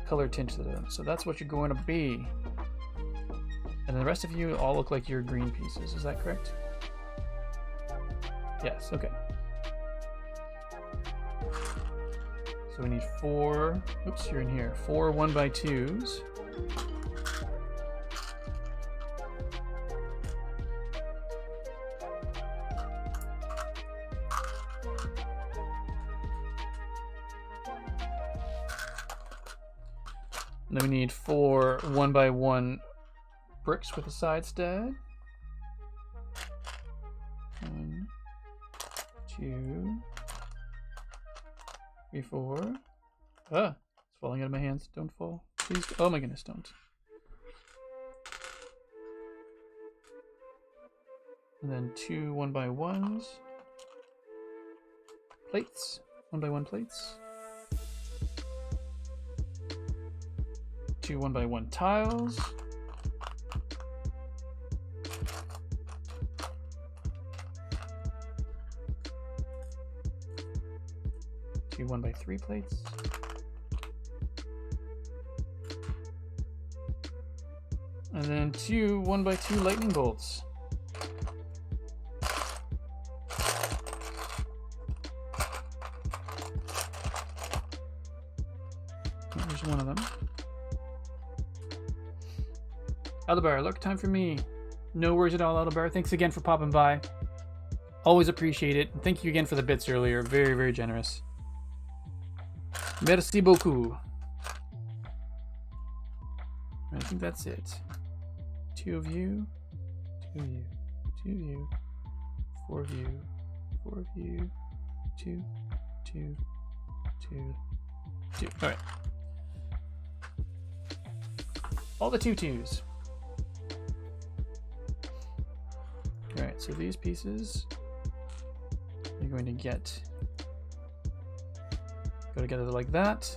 color tint to them. So that's what you're going to be. And the rest of you all look like you're green pieces. Is that correct? Yes, okay. So we need 4, oops, you're in here. 4 1x2s. And then we need 4 1x1 bricks with a side stab. 1, 2, 3, 4. Ah, it's falling out of my hands. Don't fall. Please. Oh my goodness, don't. And then 2 1x1s. Plates. 1x1 plates. 2 1x1 tiles. 2 1x3 plates. And then 2 1x2 lightning bolts. There's one of them. Aldebar, look, time for me. No worries at all, Aldebar. Thanks again for popping by. Always appreciate it. And thank you again for the bits earlier. Very, very generous. Merci beaucoup. I think that's it. 2 of you, 2 of you, 2 of you, 4 of you, 4 of you, 2, 2, 2, 2. All right. All the 2s. All right, so these pieces you're going to go together like that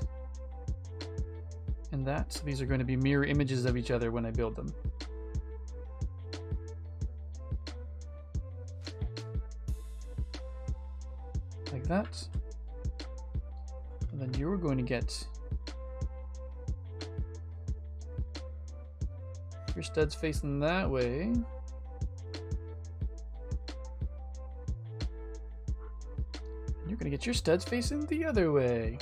and that. So these are going to be mirror images of each other when I build them. Like that. And then you're going to get your studs facing that way. You're going to get your studs facing the other way.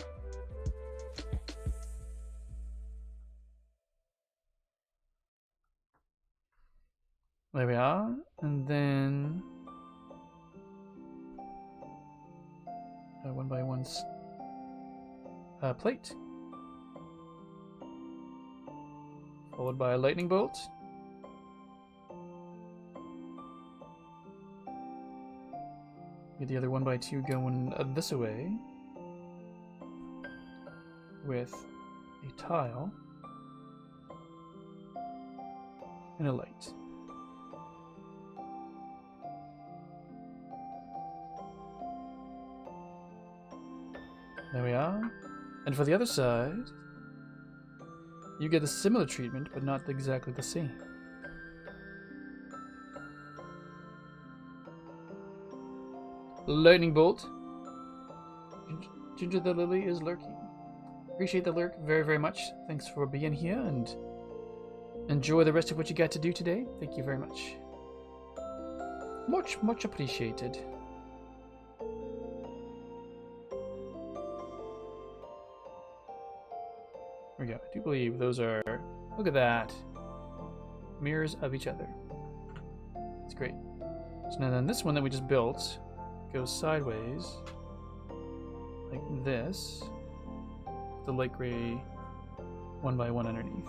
There we are. And then 1x1 plate. Followed by a lightning bolt. Get the other 1x2 going this way with a tile and a light. There we are. And for the other side, you get a similar treatment, but not exactly the same. Lightning bolt. Ginger the Lily is lurking. Appreciate the lurk very, very much. Thanks for being here and enjoy the rest of what you got to do today. Thank you very much. Much, much appreciated. There we go. I do believe those are, look at that, mirrors of each other. It's great. So now then this one that we just built goes sideways like this. The light gray 1x1 underneath.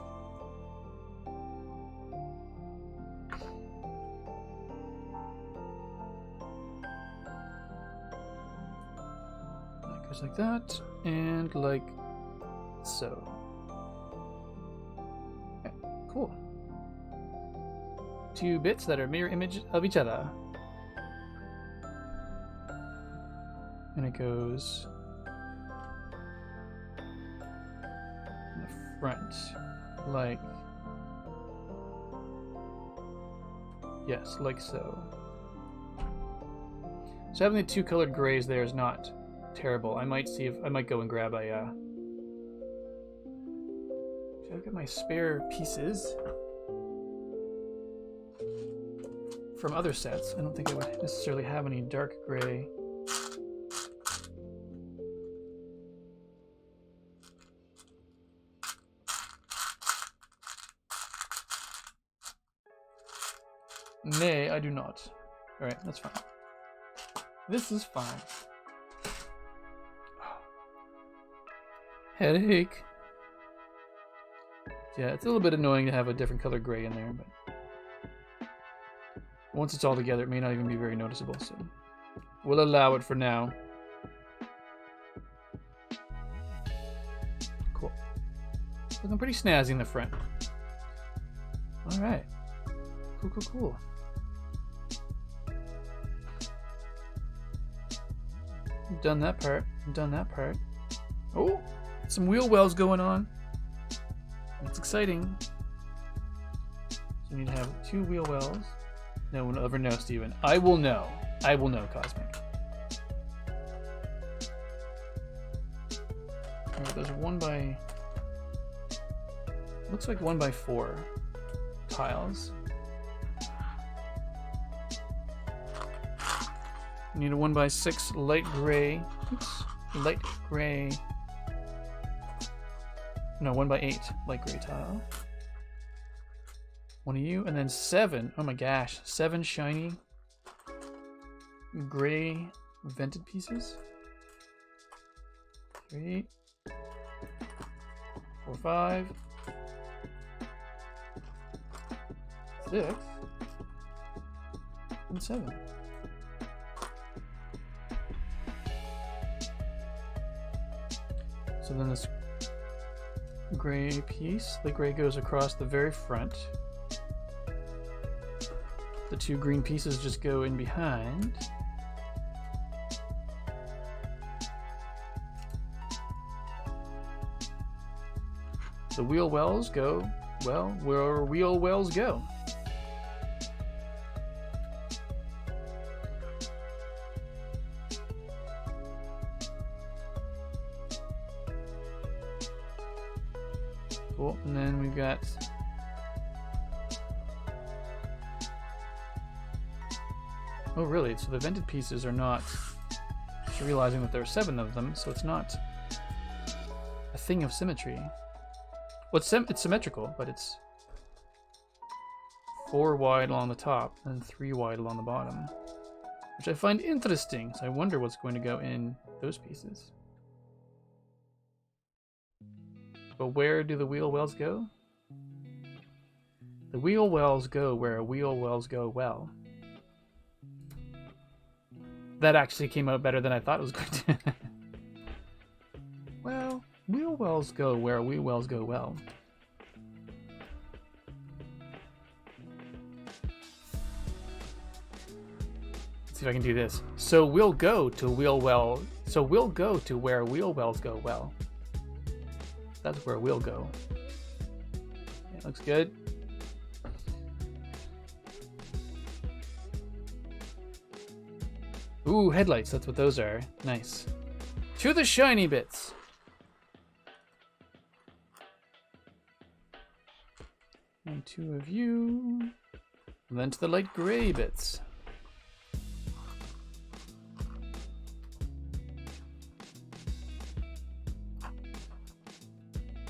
That goes like that, and like so. Okay, cool. 2 bits that are mirror image of each other. And it goes in the front, like, yes, like so. So having the 2 colored grays there is not terrible. I might see if I might go and grab a. I've got my spare pieces from other sets. I don't think I would necessarily have any dark gray. Nay, I do not. Alright, that's fine. This is fine. Headache. Yeah, it's a little bit annoying to have a different color gray in there, but once it's all together, it may not even be very noticeable, so we'll allow it for now. Cool. Looking pretty snazzy in the front. Alright. Cool, cool, cool. Done that part. Done that part. Oh, some wheel wells going on. That's exciting. So you need to have 2 wheel wells. No one will ever know, Steven. I will know. I will know, Cosmic. Alright, there's 1x... looks like 1x4 tiles. You need a 1x6 light gray. Oops. Light gray. No, 1x8 light gray tile. 1 of you, and then 7. Oh my gosh, 7 shiny gray vented pieces. 3, 4, 5, 6, and 7. So then this gray piece, the gray goes across the very front. The 2 green pieces just go in behind. The wheel wells go, well, where wheel wells go. Cool, and then we've got oh really, so the vented pieces are not just realizing that there are 7 of them, so it's not a thing of symmetry. Well, it's symmetrical, but it's 4 wide along the top and 3 wide along the bottom, which I find interesting, so I wonder what's going to go in those pieces. But where do the wheel wells go? The wheel wells go where wheel wells go well. That actually came out better than I thought it was going to. Well, wheel wells go where wheel wells go well. Let's see if I can do this. So we'll go to wheel well. So we'll go to where wheel wells go well. That's where we'll go. Yeah, looks good. Ooh, headlights. That's what those are. Nice. To the shiny bits. And 2 of you. And then to the light gray bits.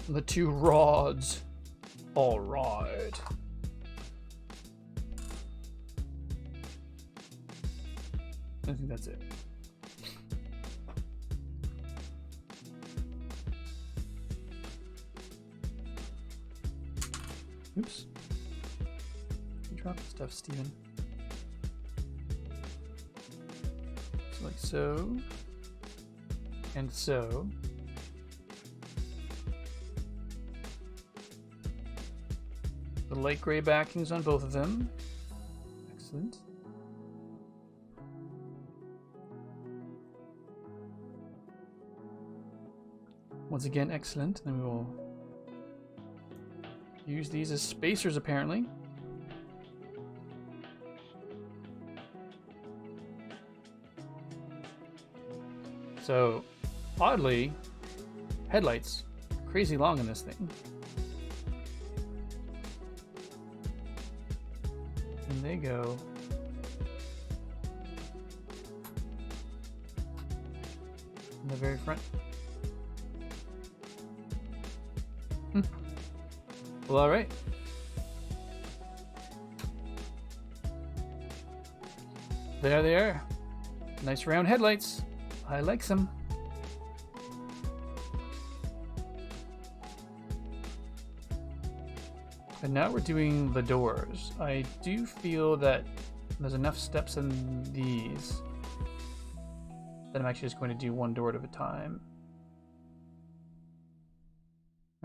The 2 rods. All right. I think that's it. Oops. You dropped stuff, Steven. So like so. And so. The light gray backings on both of them. Excellent. Once again, excellent. Then we will use these as spacers, apparently. So, oddly, headlights crazy long in this thing. And they go in the very front. Well, all right. There they are. Nice round headlights. I like them. And now we're doing the doors. I do feel that there's enough steps in these that I'm actually just going to do one door at a time.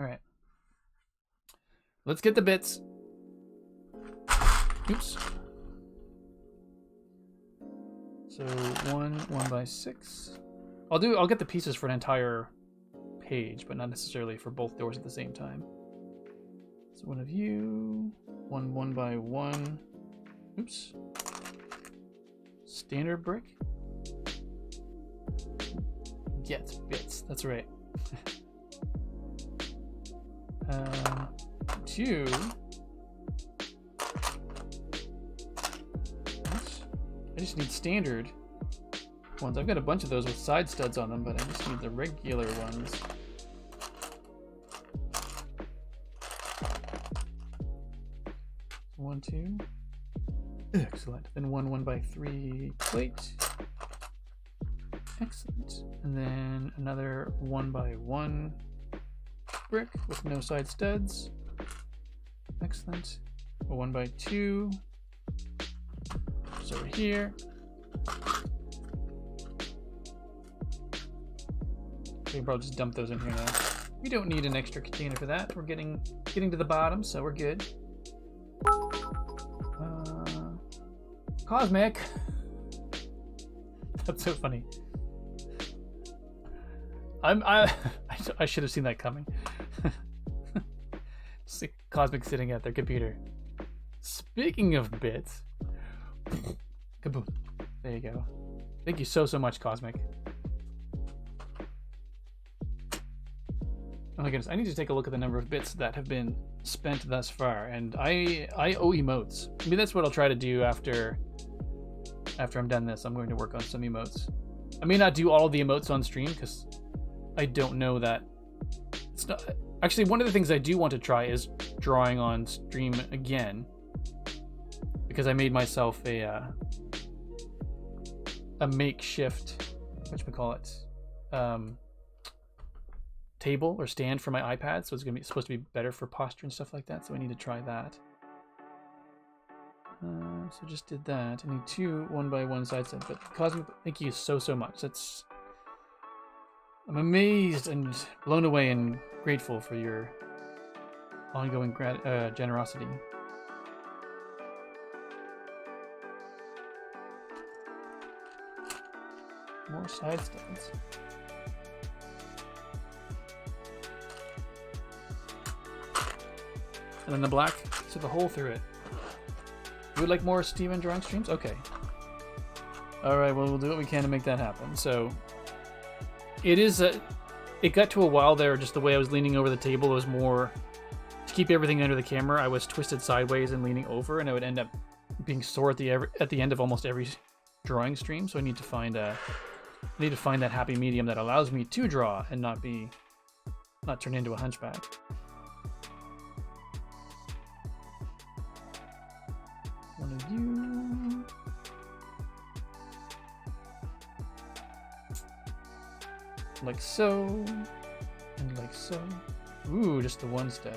All right. Let's get the bits. Oops. So 1 by 6. I'll get the pieces for an entire page, but not necessarily for both doors at the same time. So one of you, 1 by 1. Oops. Standard brick. Get bits. That's right. 2. I just need standard ones. I've got a bunch of those with side studs on them, but I just need the regular ones. One, 2. Excellent. Then 1 by 3 plate. Excellent. And then another 1 by 1 brick with no side studs. Excellent. A 1 by 2. It's over here. We can probably just dump those in here now. We don't need an extra container for that. We're getting to the bottom, so we're good. Cosmic. That's so funny. I should have seen that coming. See Cosmic sitting at their computer. Speaking of bits, kaboom! There you go. Thank you so much, Cosmic. Oh my goodness, I need to take a look at the number of bits that have been spent thus far, and I owe emotes. I mean, that's what I'll try to do after I'm done this. I'm going to work on some emotes. I may not do all of the emotes on stream because I don't know that it's not. Actually, one of the things I do want to try is drawing on stream again, because I made myself a makeshift, whatchamacallit, table or stand for my iPad, so it's supposed to be better for posture and stuff like that, so I need to try that. So just did that. I need 2 1 by 1 side set, but Cosmic, thank you so much. I'm amazed and blown away and grateful for your ongoing generosity. More side studs. And then the black, so the hole through it. You would like more Steven drawing streams? Okay. Alright, well, we'll do what we can to make that happen. So, it got to a while there, just the way I was leaning over the table was more, to keep everything under the camera, I was twisted sideways and leaning over, and I would end up being sore at the end of almost every drawing stream, so I need to find that happy medium that allows me to draw and not turn into a hunchback. One of you. like so, and like so. Ooh, just the one stud.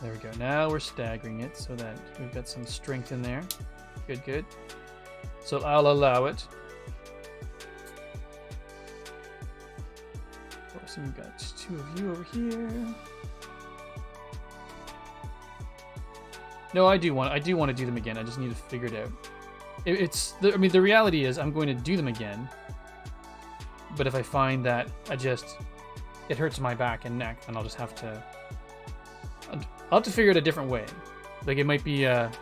There we go. Now we're staggering it so that we've got some strength in there. Good, good. So I'll allow it. Of course, we've got two of you over here. No, I do want to do them again. I just need to figure it out. I mean, the reality is I'm going to do them again. But if I find that it hurts my back and neck, then I'll just have to. I'll have to figure it a different way. Like it might be a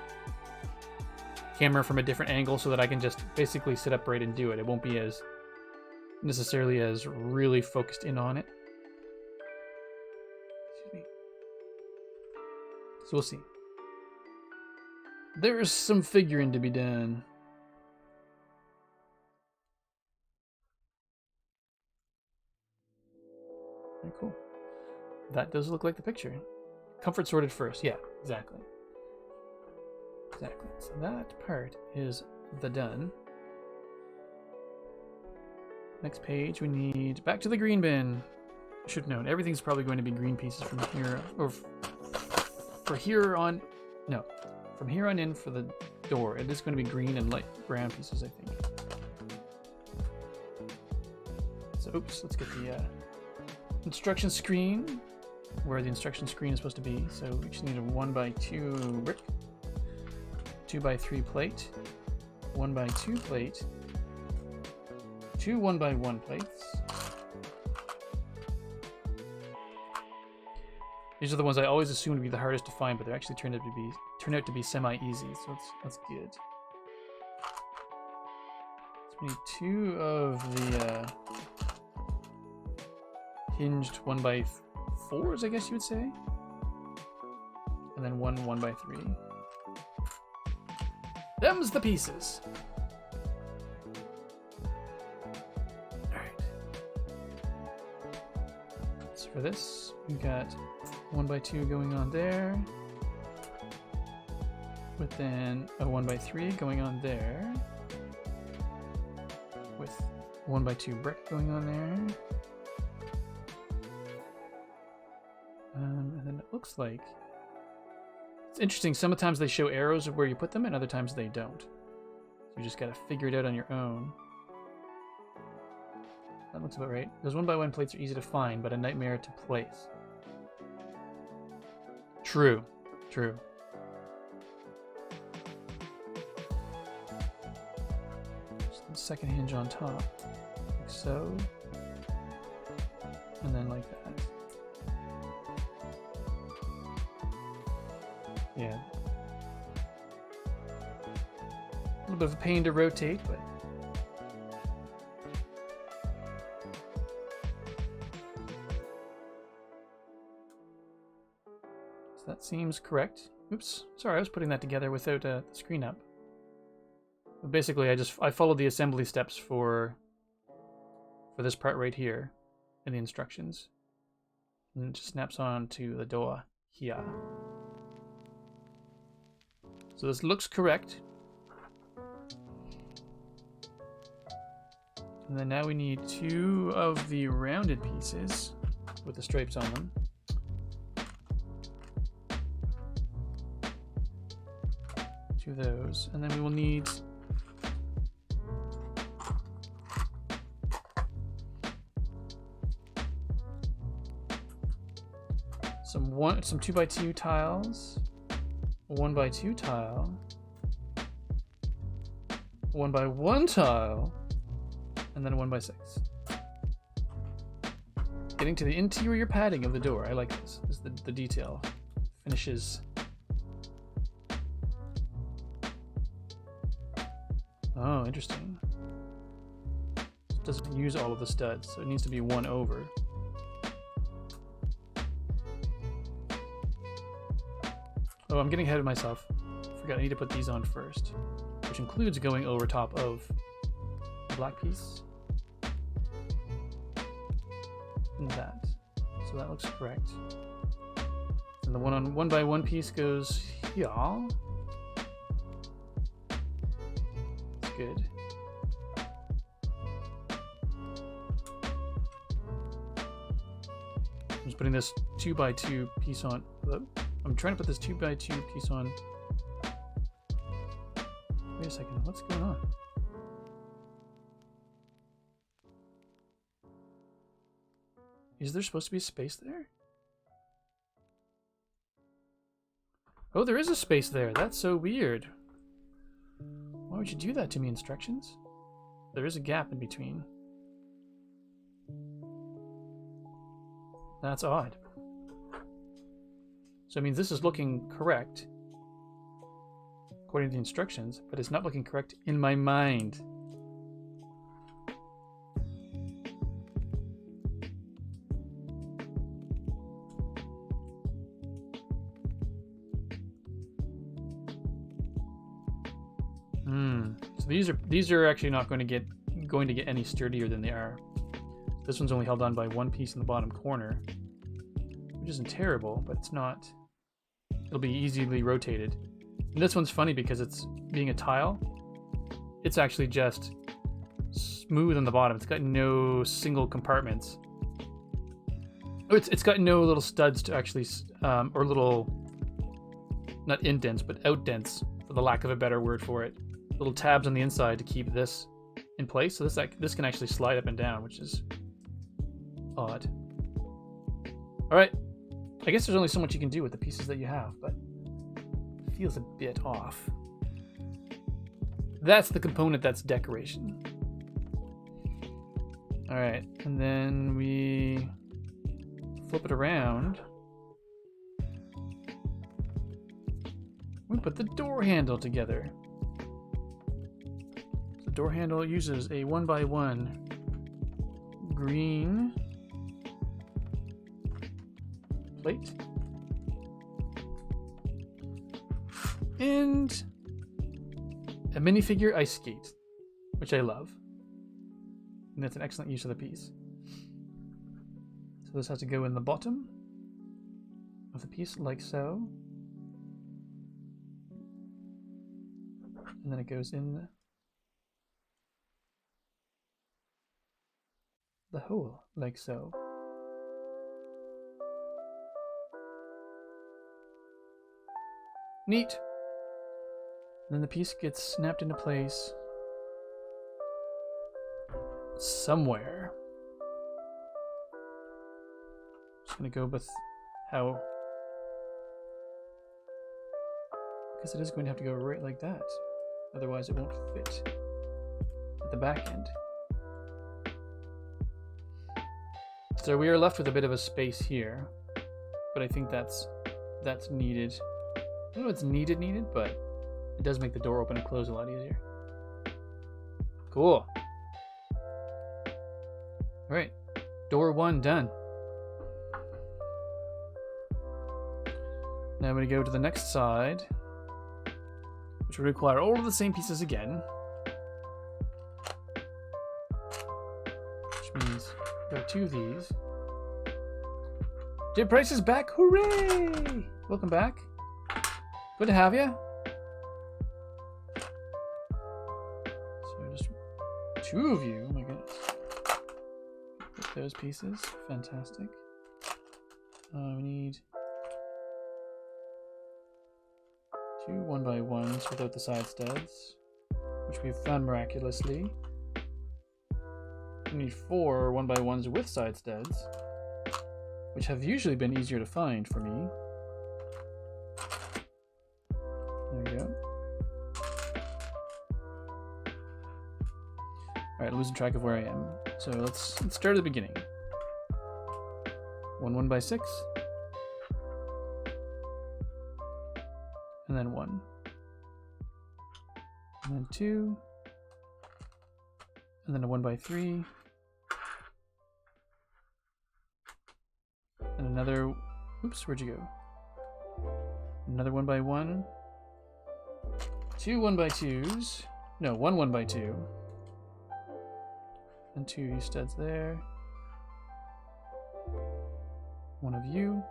camera from a different angle so that I can just basically sit upright and do it. It won't be as necessarily as really focused in on it. Excuse me. So we'll see. There's some figuring to be done. Very cool. That does look like the picture. Comfort sorted first. Yeah, exactly. Exactly. So that part is the done. Next page, we need back to the green bin. I should note, everything's probably going to be green pieces from here, or from here on in for the door. It is going to be green and light brown pieces, I think. So, oops, let's get the instruction screen, where the instruction screen is supposed to be. So we just need a 1x2 brick, 2x3 plate, 1x2 plate, 2 1x1 plates. These are the ones I always assumed would be the hardest to find, but they actually turned out to be semi-easy, so that's good. So we need 2 of the hinged 1x4s, I guess you would say, and then 1 1x3. Them's the pieces. Alright. So for this, we've got 1x2 going on there, with then a 1x3 going on there, with 1x2 brick going on there. And then it looks like it's interesting. Sometimes they show arrows of where you put them, and other times they don't. So you just gotta figure it out on your own. That looks about right. Those 1x1 plates are easy to find, but a nightmare to place. True. True. Just the second hinge on top, like so, and then like that. Yeah. A little bit of a pain to rotate, but so that seems correct. Oops, sorry, I was putting that together without the screen up. But basically, I followed the assembly steps for this part right here in the instructions, and it just snaps on to the door here. So this looks correct. And then now we need 2 of the rounded pieces with the stripes on them. Two of those. And then we will need some 2x2 tiles. 1x2 tile, 1x1 tile, and then 1x6. Getting to the interior padding of the door. I like this. This is the detail. Finishes. Oh, interesting. It doesn't use all of the studs, so it needs to be 1 over. Oh, I'm getting ahead of myself. Forgot I need to put these on first, which includes going over top of the black piece. And that. So that looks correct. And the 1x1 piece goes here. good. I'm just putting this 2x2 piece on. I'm trying to put this 2x2 piece on. Wait a second, what's going on? Is there supposed to be a space there? Oh, there is a space there. That's so weird. Why would you do that to me, instructions? There is a gap in between. That's odd. So it means this is looking correct according to the instructions, but it's not looking correct in my mind. So these are actually not going to get any sturdier than they are. This one's only held on by one piece in the bottom corner, which isn't terrible, but it's not. It'll be easily rotated. And this one's funny because it's being a tile. It's actually just smooth on the bottom. It's got no single compartments. Oh, it's got no little studs to actually, or little, not indents, but outdents, for the lack of a better word for it. Little tabs on the inside to keep this in place. So this can actually slide up and down, which is odd. All right, I guess there's only so much you can do with the pieces that you have, but it feels a bit off. That's the component that's decoration. All right, and then we flip it around. We put the door handle together. The door handle uses a 1x1 green plate and a minifigure ice skate, which I love, and that's an excellent use of the piece. So this has to go in the bottom of the piece like so, and then it goes in the hole like so. Neat. And then the piece gets snapped into place somewhere. Just gonna go with how, because it is going to have to go right like that, otherwise it won't fit at the back end. So we are left with a bit of a space here, but I think that's needed. I don't know if it's needed, but it does make the door open and close a lot easier. Cool. All right, door one done. Now I'm going to go to the next side, which will require all of the same pieces again. Which means there are two of these. Jim Price is back! Hooray! Welcome back. Good to have you. So just two of you. Oh my goodness. Get those pieces. Fantastic. We need two 1x1s without the side studs, which we've found miraculously. We need four 1x1s with side studs, which have usually been easier to find for me. There we go. Alright, losing track of where I am. So let's start at the beginning. 1x6. And then 1. And then 2. And then a 1x3. And another, oops, where'd you go? Another 1x1. Two 1x2s. No, one 1x2. And two studs there. One of you.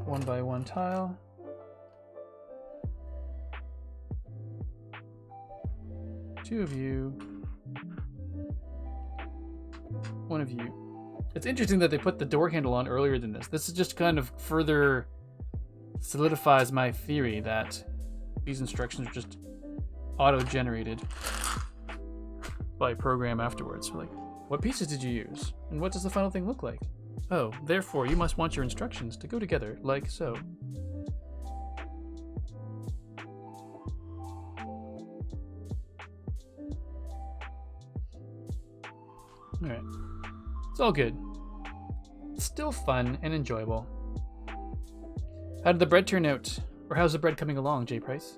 1x1 tile. 2 of you, 1 of you. It's interesting that they put the door handle on earlier than this. This is just kind of further solidifies my theory that these instructions are just auto-generated by a program afterwards. So like, what pieces did you use? And what does the final thing look like? Oh, therefore, you must want your instructions to go together like so. Alright. It's all good. Still fun and enjoyable. How did the bread turn out? Or how's the bread coming along, J. Price?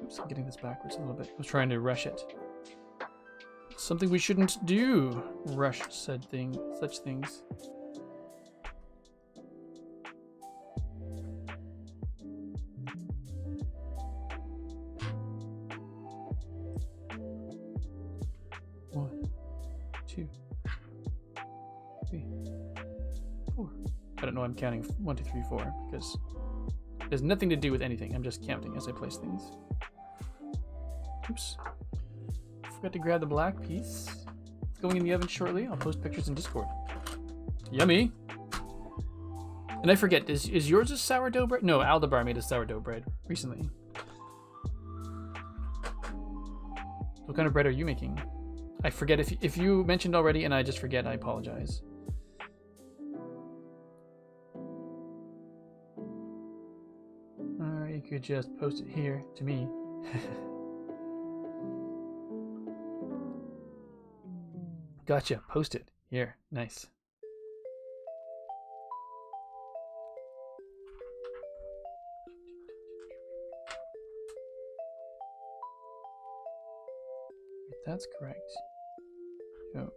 Oops, I'm getting this backwards a little bit. I was trying to rush it. Something we shouldn't do. Rush such things. 1, 2, 3, 4. I don't know. I'm counting 1, 2, 3, 4 because it has nothing to do with anything. I'm just counting as I place things. Oops. Forgot to grab the black piece. It's going in the oven shortly. I'll post pictures in Discord. Yummy. And I forget, is yours a sourdough bread? No, Aldebar made a sourdough bread recently. What kind of bread are you making? I forget if you mentioned already and I just forget, I apologize. Or you could just post it here to me. Gotcha. Post it. Here. Nice. That's correct. Oh.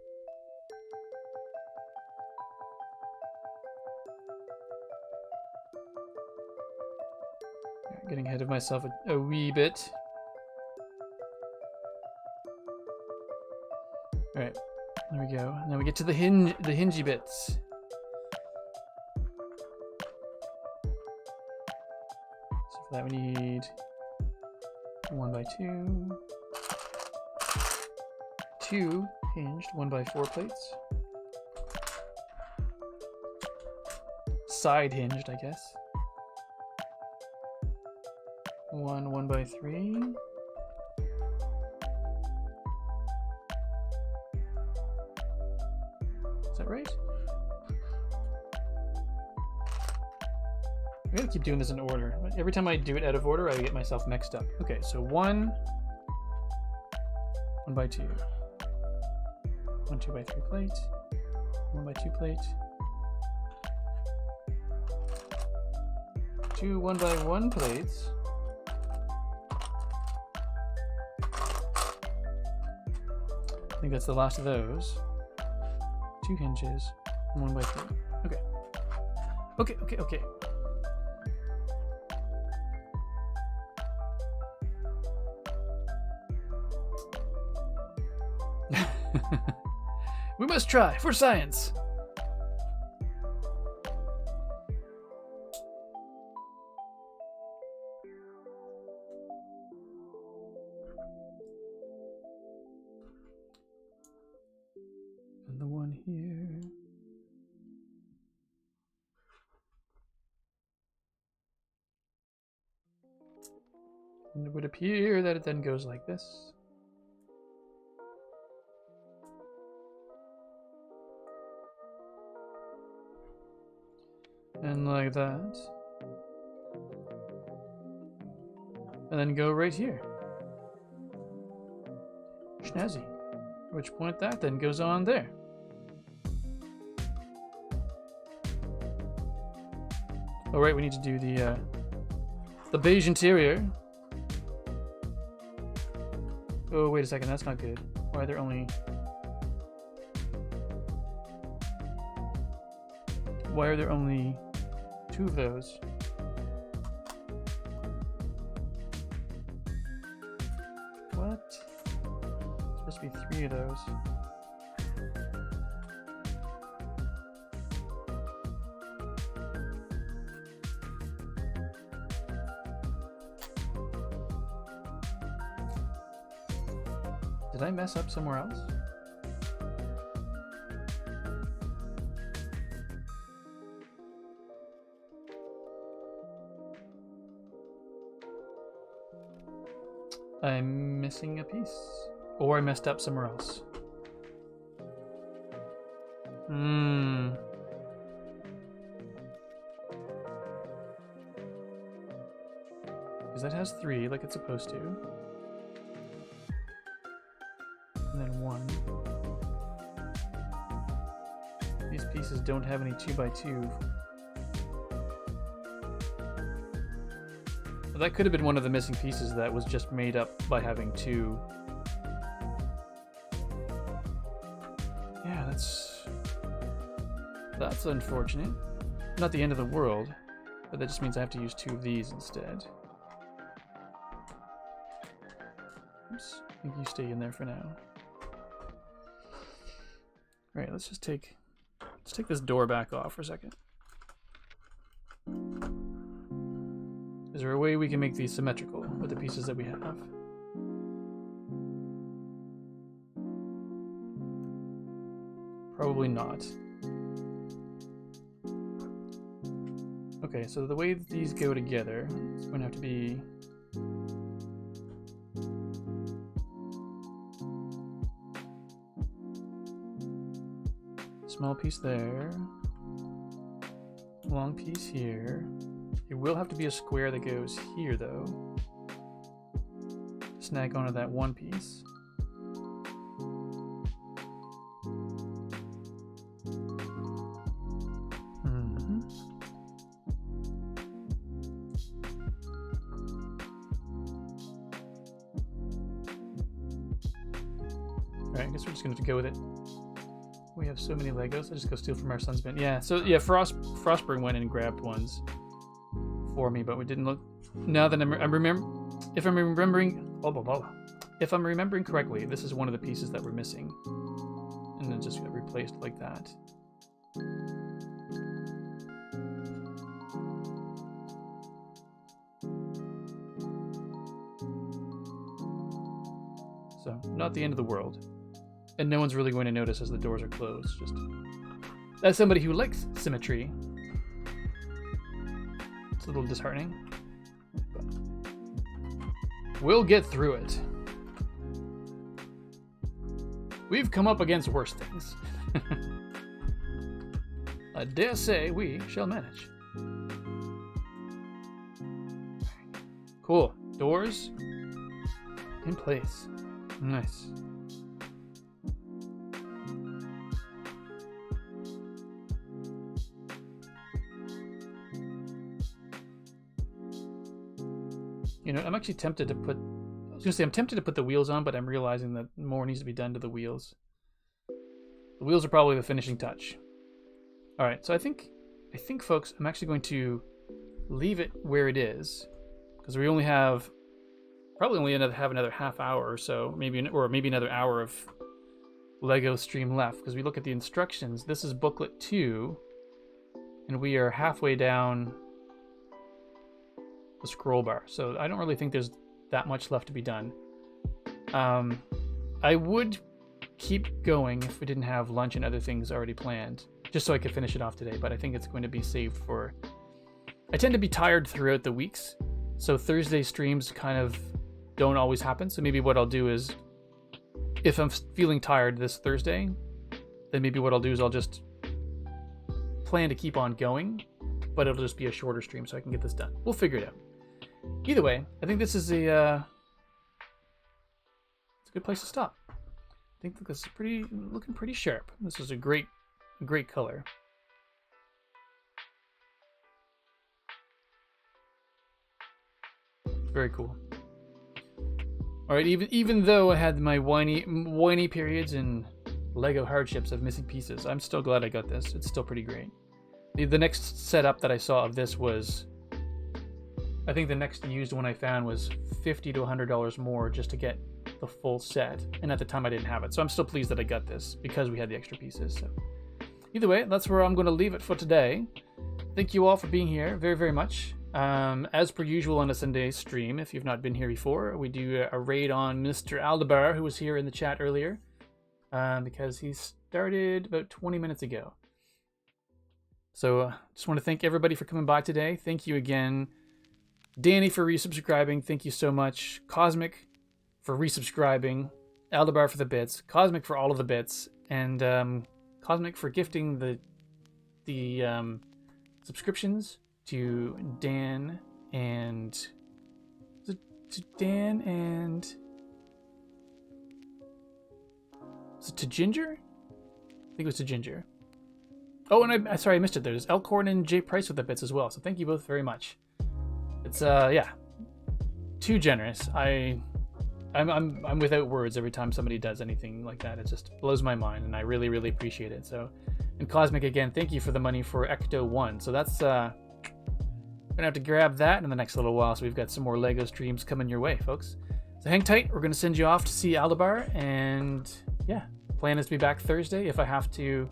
Yeah, getting ahead of myself a wee bit. All right. There we go. Now we get to the hingy bits. So for that we need 1 by 2, 2 hinged 1 by 4 plates. Side hinged, I guess. 1 by 3. Is that right? I'm gonna keep doing this in order. Every time I do it out of order, I get myself mixed up. Okay, so 1 by 2. 1 2 by 3 plate. 1 by 2 plate. 2 1 by 1 plates. I think that's the last of those. 2 hinges, 1 by 3. Okay. Okay. We must try for science. And the one here. And it would appear that it then goes like this. And like that. And then go right here. Snazzy. At which point that then goes on there. Oh right, we need to do the beige interior. Oh wait a second, that's not good. Why are there only... Why are there only 2 of those? What? Supposed to be 3 of those. Did I mess up somewhere else? I'm missing a piece. Or I messed up somewhere else. Because that has 3 like it's supposed to. And then 1. These pieces don't have any 2x2. Well, that could have been one of the missing pieces that was just made up by having 2. Yeah, that's unfortunate. Not the end of the world, but that just means I have to use 2 of these instead. Oops, I think you stay in there for now. Right, let's take this door back off for a second. Is there a way we can make these symmetrical with the pieces that we have? Probably not. Okay, so the way that these go together, it's going to have to be... small piece there. Long piece here. It will have to be a square that goes here, though. Snag onto that one piece. Alright, I guess we're just going to have to go with it. We have so many Legos. I just go steal from our son's bin. Yeah, so yeah, Frostburn went and grabbed ones for me, but we didn't look. Now that if I'm remembering correctly, this is one of the pieces that we're missing, and then just got replaced like that. So not the end of the world, and no one's really going to notice as the doors are closed. Just as somebody who likes symmetry. It's a little disheartening, but we'll get through it. We've come up against worse things. I dare say we shall manage. Cool. Doors in place. Nice. You know, I'm actually tempted to put... I was going to say, I'm tempted to put the wheels on, but I'm realizing that more needs to be done to the wheels. The wheels are probably the finishing touch. Alright, so I think, folks, I'm actually going to leave it where it is, because we only have... probably only have another half hour or so, maybe another hour of LEGO stream left, because we look at the instructions. This is booklet 2, and we are halfway down the scroll bar, so I don't really think there's that much left to be done. I would keep going if we didn't have lunch and other things already planned, just so I could finish it off today, but I think it's going to be saved for... I tend to be tired throughout the weeks, so Thursday streams kind of don't always happen, so maybe what I'll do is, if I'm feeling tired this Thursday, then maybe what I'll do is I'll just plan to keep on going, but it'll just be a shorter stream so I can get this done. We'll figure it out. Either way, I think this is it's a good place to stop. I think this is looking pretty sharp. This is a great color. Very cool. All right, even though I had my whiny periods and LEGO hardships of missing pieces, I'm still glad I got this. It's still pretty great. The next setup that I saw of this was, I think the next used one I found was $50 to $100 more just to get the full set, and at the time I didn't have it. So I'm still pleased that I got this because we had the extra pieces. So either way, that's where I'm going to leave it for today. Thank you all for being here very, very much. As per usual on a Sunday stream, if you've not been here before, we do a raid on Mr. Aldebar, who was here in the chat earlier, because he started about 20 minutes ago. So just want to thank everybody for coming by today. Thank you again, Danny, for resubscribing. Thank you so much. Cosmic for resubscribing. Aldebar for the bits. Cosmic for all of the bits. And Cosmic for gifting the subscriptions to Dan and... to Dan and... Was it to Ginger? I think it was to Ginger. Oh, and sorry, I missed it. There's Elkhorn and Jay Price with the bits as well. So thank you both very much. It's yeah, too generous. I'm without words every time somebody does anything like that. It just blows my mind, and I really, really appreciate it. So, and Cosmic again, thank you for the money for Ecto 1. So that's gonna have to grab that in the next little while. So we've got some more Lego streams coming your way, folks. So hang tight. We're gonna send you off to see Aldebar, and yeah, plan is to be back Thursday if I have to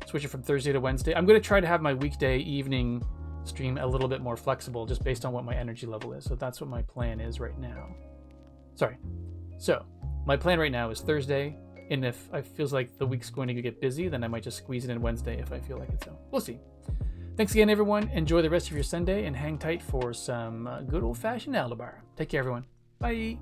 switch it from Thursday to Wednesday. I'm going to try to have my weekday evening stream a little bit more flexible just based on what my energy level is. So that's what my plan is right now. Sorry. So my plan right now is Thursday, and if it feels like the week's going to get busy, then I might just squeeze it in Wednesday if I feel like it. So we'll see. Thanks again, everyone. Enjoy the rest of your Sunday and hang tight for some good old-fashioned Aldebar. Take care, everyone. Bye.